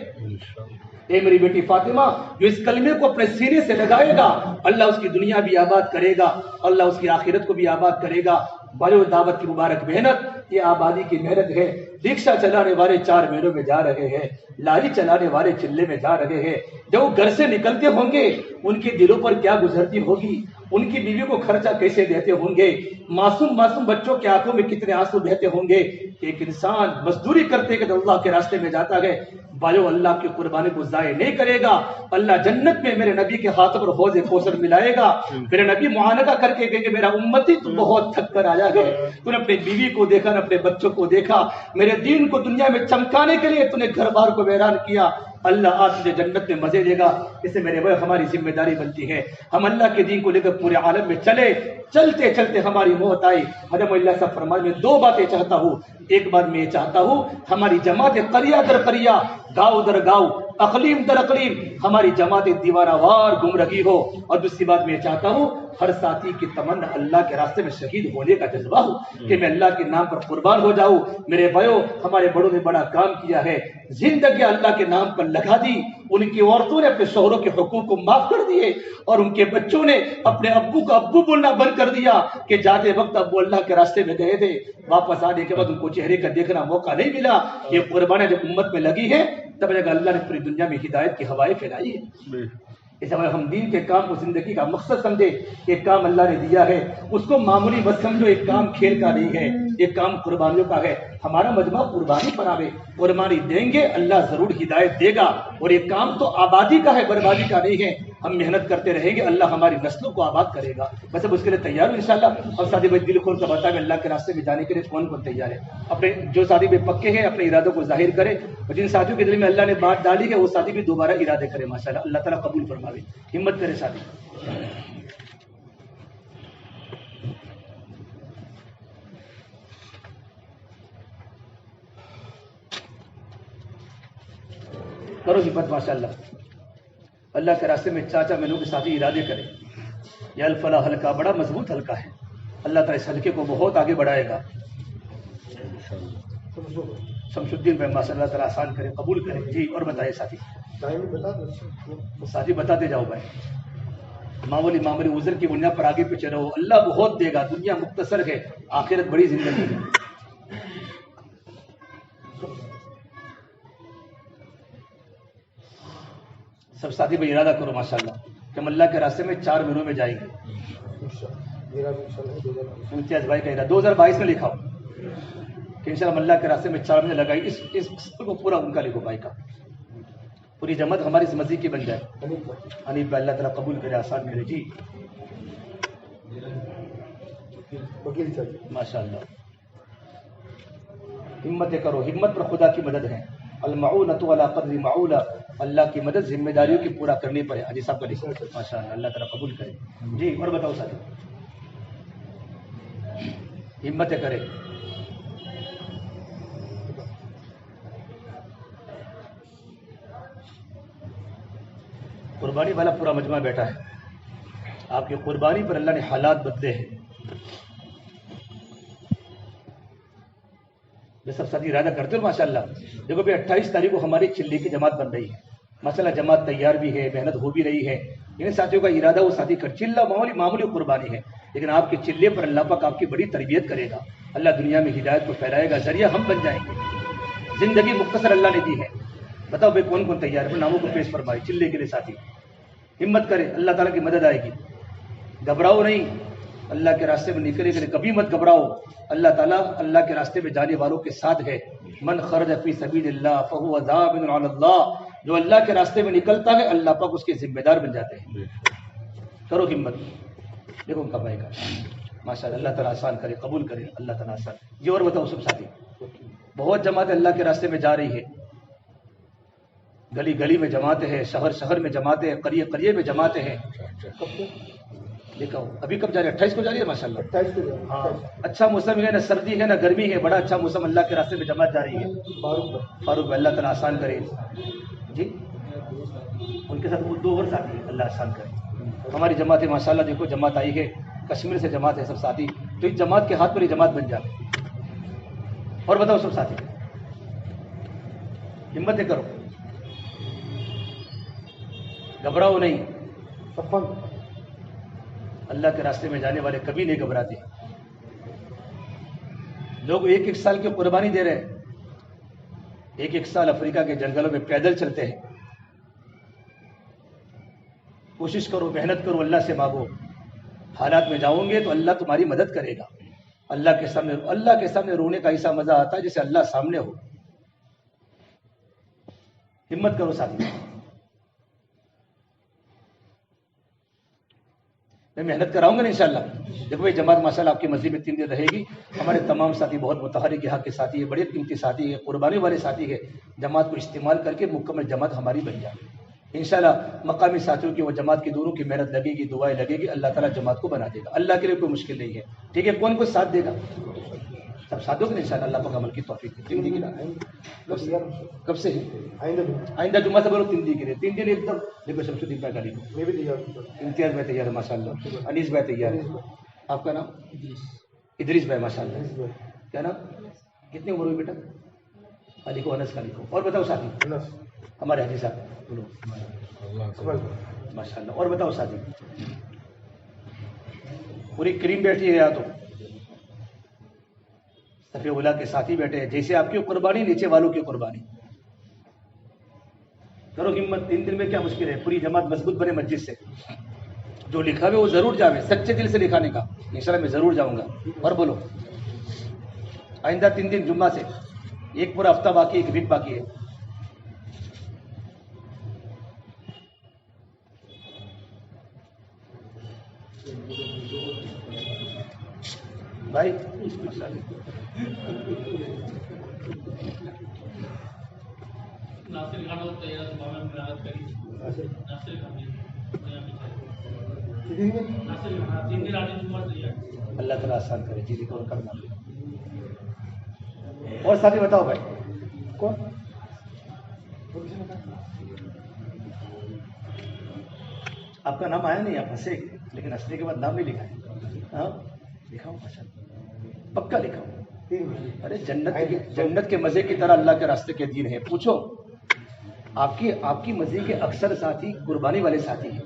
اے میری بیٹی فاطمہ، جو اس کلمے کو اپنے سینے سے لگائے گا اللہ اس کی دنیا بھی آباد کرے گا، اللہ اس کی آخرت کو بھی آباد کرے گا۔ بڑے دعوت کی مبارک محنت یہ آبادی کی محنت ہے۔ رکشہ چلانے والے 4 مہینوں میں جا رہے ہیں، لاری چلانے والے چلے میں جا رہے ہیں۔ جب وہ گھر سے نکلتے ہوں گے ان کے دلوں پر کیا گزرتی ہوگی، ان کی بیوی کو خرچہ کیسے دیتے ہوں گے، معصوم بچوں کے آنکھوں میں کتنے آنسو بہتے ہوں گے۔ ایک انسان مزدوری کرتے کہ اللہ کے راستے میں جاتا ہے، بھائیو اللہ کی قربانی کو ضائع نہیں کرے گا، اللہ جنت میں میرے نبی کے ہاتھ پر حوض کوثر ملائے گا۔ میرے نبی معانقہ کر کے کہیں کہ میرا امتی تو بہت تھک کر آیا ہے، تو نے اپنی بیوی کو دیکھا، نہ اپنے بچوں کو دیکھا، میرے دین کو دنیا میں چمکانے کے لیے تو نے گھر بار کو ویران کیا، اللہ آج تجھے جنت میں مزے دے گا۔ اس سے میرے بھائی ہماری ذمہ داری بنتی ہے ہم اللہ کے دین کو لے کر پورے عالم میں چلے، چلتے چلتے ہماری موت آئی۔ حضرت اللہ صاحب فرمائے میں 2 باتیں چاہتا ہوں، ایک بات میں یہ چاہتا ہوں ہماری جماعت قریہ در قریہ، گاؤں در گاؤں، اقلیم در اقلیم ہماری جماعت دیوانہ وار گمرہی ہو، اور دوسری بات میں یہ چاہتا ہوں ہر ساتھی کی تمنا اللہ کے راستے میں شہید ہونے کا جذبہ ہو کہ میں اللہ کے نام پر قربان ہو جاؤں۔ میرے بھائیو ہمارے بڑوں نے بڑا کام کیا ہے، زندگی اللہ کے نام پر لگا دی، ان کی عورتوں نے اپنے شوہروں کے حقوق کو معاف کر دیے اور ان کے بچوں نے اپنے ابو کو ابو بولنا بند کر دیا کہ جاتے وقت ابو اللہ کے راستے میں گئے تھے، واپس آنے کے بعد ان کو چہرے کا دیکھنا موقع نہیں ملا۔ یہ قربانیاں جب امت میں لگی ہے تب جگہ اللہ نے پوری دنیا میں ہدایت کی ہوائیں پھیلائی ہے۔ اس لیے ہم دین کے کام کو زندگی کا مقصد سمجھے، ایک کام اللہ نے دیا ہے اس کو معمولی مت سمجھو، ایک کام کھیل کا نہیں ہے، ایک کام قربانیوں کا ہے۔ ہمارا مجمع قربانی پر آوے، قربانی دیں گے اللہ ضرور ہدایت دے گا، اور ایک کام تو آبادی کا ہے بربادی کا نہیں ہے۔ ہم محنت کرتے رہیں گے اللہ ہماری نسلوں کو آباد کرے گا، بس اب اس کے لیے تیار ہوں انشاءاللہ۔ اور ساتھی بھائی دل کھول کر بتائیں اللہ کے راستے میں جانے کے لیے کون کون تیار ہے؟ اپنے جو ساتھی بھائی پکے ہیں اپنے ارادوں کو ظاہر کریں، اور جن ساتھیوں کے دل میں اللہ نے بات ڈالی ہے وہ ساتھی بھی دوبارہ ارادے کریں ماشاءاللہ، اللہ تعالیٰ قبول فرماوے، ہمت کرے ساتھی۔ کرو ہمت ماشاءاللہ، اللہ کے راستے میں چاچا مینوں کے ساتھی ارادے کریں۔ یہ الفلاح حلقہ بڑا مضبوط حلقہ ہے، اللہ تعالیٰ اس حلقے کو بہت آگے بڑھائے گا. شمس الدین بھائی ماشاء اللہ تعالیٰ آسان کرے، قبول کرے. جی اور بتائیے ساتھی. ساتھی بتاتے جاؤ بھائی. معمولی عذر کی بنیاد پر آگے پیچھے رہو، اللہ بہت دے گا. دنیا مختصر ہے، آخرت بڑی زندگی ہے. سب ساتھی بھائی ارادہ کرو ماشاءاللہ کہ ہم اللہ کے راستے میں 4 مہینوں میں جائیں گے. امتیاز بھائی کا ارادہ 2022 میں لکھا ہو کہ انشاءاللہ ہم اللہ کے راستے میں 4 مہینے لگائی. اس کو پورا ان کا لکھو بھائی کا. پوری جماعت ہماری اس مسجد کی بن جائے. حنیف بھائی اللہ تعالیٰ قبول کرے، آسان کرے. جی ماشاء اللہ. ہمت کرو، ہمت پر خدا کی مدد ہے. المعونۃ علی قدر معولہ، اللہ کی مدد ذمہ داریوں کی پورا کرنے پر ہے. حاجی صاحب کا لکھو ماشاء اللہ، اللہ تعالیٰ قبول کرے. جی اور بتاؤ ساتھی. ہمت کرے. قربانی والا پورا مجمع بیٹھا ہے. آپ کی قربانی پر اللہ نے حالات بدلے ہیں. یہ سب ساتھی ارادہ کرتے ہو ماشاء اللہ. دیکھو بھائی 28 تاریخ کو ہماری چلے کی جماعت بن رہی ہے ماشاء اللہ. جماعت تیار بھی ہے، محنت ہو بھی رہی ہے. ان ساتھیوں کا ارادہ وہ ساتھی کر چلہ معمولی قربانی ہے، لیکن آپ کے چلے پر اللہ پاک آپ کی بڑی تربیت کرے گا. اللہ دنیا میں ہدایت کو پھیلائے گا، ذریعہ ہم بن جائیں گے. زندگی مختصر اللہ نے دی ہے. بتاؤ بھائی کون کون تیار ہے؟ ناموں کو پیش فرمائے چلے کے لیے ساتھی. ہمت کرے، اللہ تعالیٰ کی مدد آئے گی. گھبراؤ نہیں، اللہ کے راستے میں نکلے گئے کبھی مت گھبراؤ. اللہ تعالیٰ اللہ کے راستے میں جانے والوں کے ساتھ ہے. من خرج فی سبیل اللہ فہو ضامن علی اللہ. جو اللہ کے راستے میں نکلتا ہے اللہ پاک اس کے ذمہ دار بن جاتے ہیں. کرو ہمت. دیکھو ان کا بھائی کا ماشاء اللہ، اللہ تعالیٰ آسان کرے، قبول کرے اللہ تعالیٰ آسان. جی اور بتاؤ سب ساتھی. بہت جماعت اللہ کے راستے میں جا رہی ہے. گلی گلی میں جماعتیں ہیں، شہر شہر میں جماعتیں ہیں، قریے قریے میں جماعتیں ہیں. دیکھا ہو ابھی کب جا رہی ہے؟ 28 کو جا رہی ہے ماشاء اللہ. 28 کو. ہاں اچھا موسم ہے، نہ سردی ہے نہ گرمی ہے، بڑا اچھا موسم. اللہ کے راستے میں جماعت جا رہی ہے. فاروق اللہ تعالیٰ آسان کرے. جی ان کے ساتھ وہ 2 اور ساتھی ہیں، اللہ آسان کرے. ہماری جماعت ہے ماشاء اللہ. دیکھو جماعت آئی ہے، کشمیر سے جماعت ہے سب ساتھی. تو اس جماعت کے ہاتھ پر یہ جماعت بن جائے. اور بتاؤ سب ساتھی ہمتیں کرو، گھبراؤ نہیں. اللہ کے راستے میں جانے والے کبھی نہیں گھبراتے. لوگ 1 سال کی قربانی دے رہے ہیں. 1 سال افریقہ کے جنگلوں میں پیدل چلتے ہیں. کوشش کرو، محنت کرو، اللہ سے مانگو. حالات میں جاؤ گے تو اللہ تمہاری مدد کرے گا. اللہ کے سامنے رونے کا ایسا مزہ آتا ہے جیسے اللہ سامنے ہو. ہمت کرو ساتھی. میں محنت کراؤں گا نا انشاءاللہ. دیکھو بھائی جماعت ماشاءاللہ آپ کی مسجد میں 3 دن رہے گی. ہمارے تمام ساتھی بہت متحرک حق کے ساتھی ہے، بڑے قیمتی ساتھی ہے، قربانی والے ساتھی ہے. جماعت کو استعمال کر کے مکمل جماعت ہماری بن جائے انشاءاللہ. مقامی ساتھیوں کی وہ جماعت کی دونوں کی محنت لگے گی، دعائیں لگے گی، اللہ تعالیٰ جماعت کو بنا دے گا. اللہ کے لیے کوئی مشکل نہیں ہے. ٹھیک ہے، کون ساتھ دے گا؟ سب ساتھ دو گے انشاءاللہ. اللہ پاک عمل کی توفیق دے. کب سے آئندہ جمعہ سے بولو 3 دن کے لیے. 3 دن ایک دم. دیکھو شمس الدین بھائی کا لکھو. امتیاز بھائی تیار ہے ماشاء اللہ. انیس بھائی تیار ہے. آپ کا نام ادریس بھائی ماشاء اللہ. کیا نام؟ کتنی عمر ہوئی بیٹا؟ لکھو انس کا لکھو. اور بتاؤ ساتھی ہمارے حاجی صاحب بولو ماشاء اللہ. اور بتاؤ ساتھی پوری کریم بیٹھی ہے یہاں تو صفی اولا کے ساتھی بیٹھے ہیں. جیسے آپ کی قربانی نیچے والوں کی قربانی. کرو ہمت. 3 دن میں کیا مشکل ہے؟ پوری جماعت مضبوط بنے مسجد سے. جو لکھا ہوئے وہ ضرور جاوے، سچے دل سے لکھانے کا. انشاءاللہ میں ضرور جاؤں گا. اور بولو آئندہ 3 دن جمعہ سے 1 پورا ہفتہ باقی، 1 ویک باقی ہے. بھائی اللہ تعالیٰ آسان کرے. جی دیکھو کرنا. اور ساتھی بتاؤ بھائی کون؟ آپ کا نام آیا نہیں، آپ ہنسے. لیکن ہنسنے کے بعد نام نہیں لکھا ہے. ہاں لکھا ہوں ماشاء اللہ، پکا لکھا ہوں. ارے جنت کے مزے کی طرح اللہ کے راستے کے دین ہے. پوچھو آپ کی مزے کے اکثر ساتھی قربانی والے ساتھی ہیں.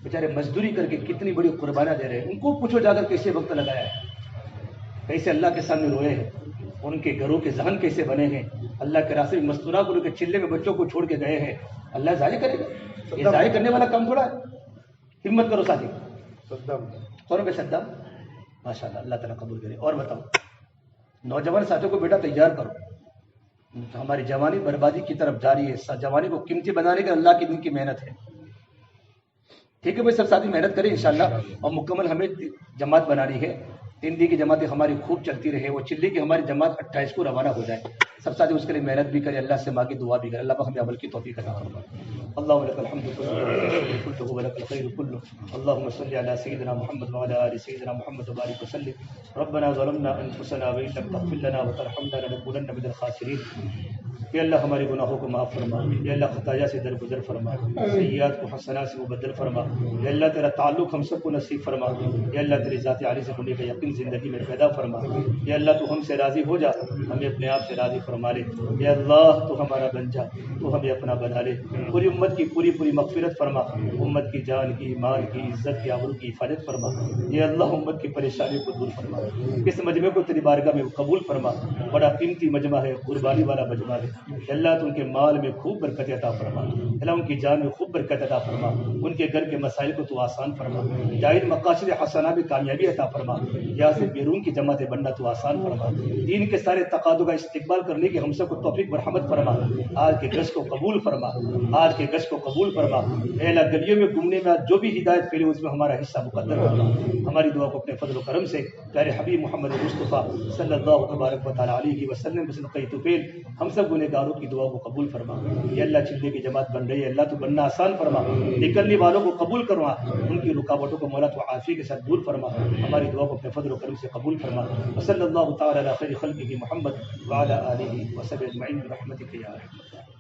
بیچارے مزدوری کر کے کتنی بڑی قربانیاں دے رہے ہیں. ان کو پوچھو جا کر کیسے وقت لگایا ہے، کیسے اللہ کے سامنے روئے ہیں، ان کے گھروں کے ذہن کیسے بنے ہیں. اللہ کے راستے میں مستورہ کو لے کے چلے میں بچوں کو چھوڑ کے گئے ہیں. اللہ ضائع کرے گا؟ یہ ضائع کرنے والا کام تھوڑا ہے. ہمت کرو ساتھی. قرآن پہ صدام ماشاء اللہ، اللہ تعالیٰ قبول کرے. اور بتاؤ نوجوان ساتھیوں کو بیٹا تیار کرو. ہماری جوانی بربادی کی طرف جاری ہے. جوانی کو قیمتی بنانے کے اللہ کے دن کی محنت ہے. ٹھیک ہے بھائی، سب ساتھی محنت کریں انشاءاللہ. اور مکمل ہمیں جماعت بنانی ہے. 3 دن کی جماعتیں ہماری خوب چلتی رہے. وہ چلی کی ہماری جماعت 28 کو روانہ ہو جائے. سب ساتھی اس کے لیے محنت بھی کرے، اللہ سے مانگے، دعا بھی کرے. اللہ پاک ہمیں عمل کی توفیق عطا فرمائے. اللهم لك الحمد كله ولك الخير كله. اللهم صل على سيدنا محمد وعلى ال سيدنا محمد وبارك وسلم. ربنا ظلمنا انفسنا وان لم تغفر لنا وترحمنا لنكونن من الخاسرين. یا اللہ ہمارے گناہوں کو معاف فرما. یا اللہ خطایا سے درگزر فرما، سیئات کو حسنات سے مبدل فرما. یا اللہ تیرا تعلق ہم سب کو نصیب فرما. یا اللہ تیری ذات عالی سے ہونے کا یقین زندگی میں پیدا فرما. یا اللہ تو ہم سے راضی ہو جا، ہمیں اپنے آپ سے راضی فرما لے. یا اللہ تو ہمارا بن جا، تو ہمیں اپنا بنا لے. پوری امت کی پوری مغفرت فرما. امت کی جان کی، مال کی، عزت کی، آبرو کی حفاظت فرما. یا اللہ امت کی پریشانی کو دور فرما. اس مجمع کو تیری بارگاہ میں قبول فرما. بڑا قیمتی مجمع ہے، قربانی والا مجمع ہے. اللہ تو ان کے مال میں خوب برکت عطا فرما. اللہ ان کی جان میں خوب برکت عطا فرما. ان کے گھر کے مسائل کو تو آسان فرما. جائز مقاصد حسنہ میں کامیابی عطا فرما. یا سے بیرون کی جماعتیں بننا تو آسان فرما. دین کے سارے تقاضوں کا استقبال کرنے کی ہم سب کو توفیق مرحمت فرما. آج کے گشت کو قبول فرما. آج کے گشت کو قبول فرما. اے اللہ گلیوں میں گھومنے میں جو بھی ہدایت پھیلی اس میں ہمارا حصہ مقدر فرما. ہماری دعا کو اپنے فضل و کرم سے پیارے حبیب محمد مصطفیٰ صلی اللہ تبارک و تعالی علیہ وسلم بصدقہ توفیل ہم سب گنہگاروں کی دعا کو قبول فرما. یا اللہ چلنے کی جماعت بن رہی ہے، اللہ تو بننا آسان فرما. نکلنے والوں کو قبول کروا، ان کی رکاوٹوں کو مولا تو عافیت کے ساتھ دور فرما. ہماری دعا کو اپنے فضل و کرم سے قبول فرما. وصلی اللہ تعالی علی خیر خلقہ محمد وعلی آلہ وصحبہ اجمعین برحمتک یا ارحم الراحمین.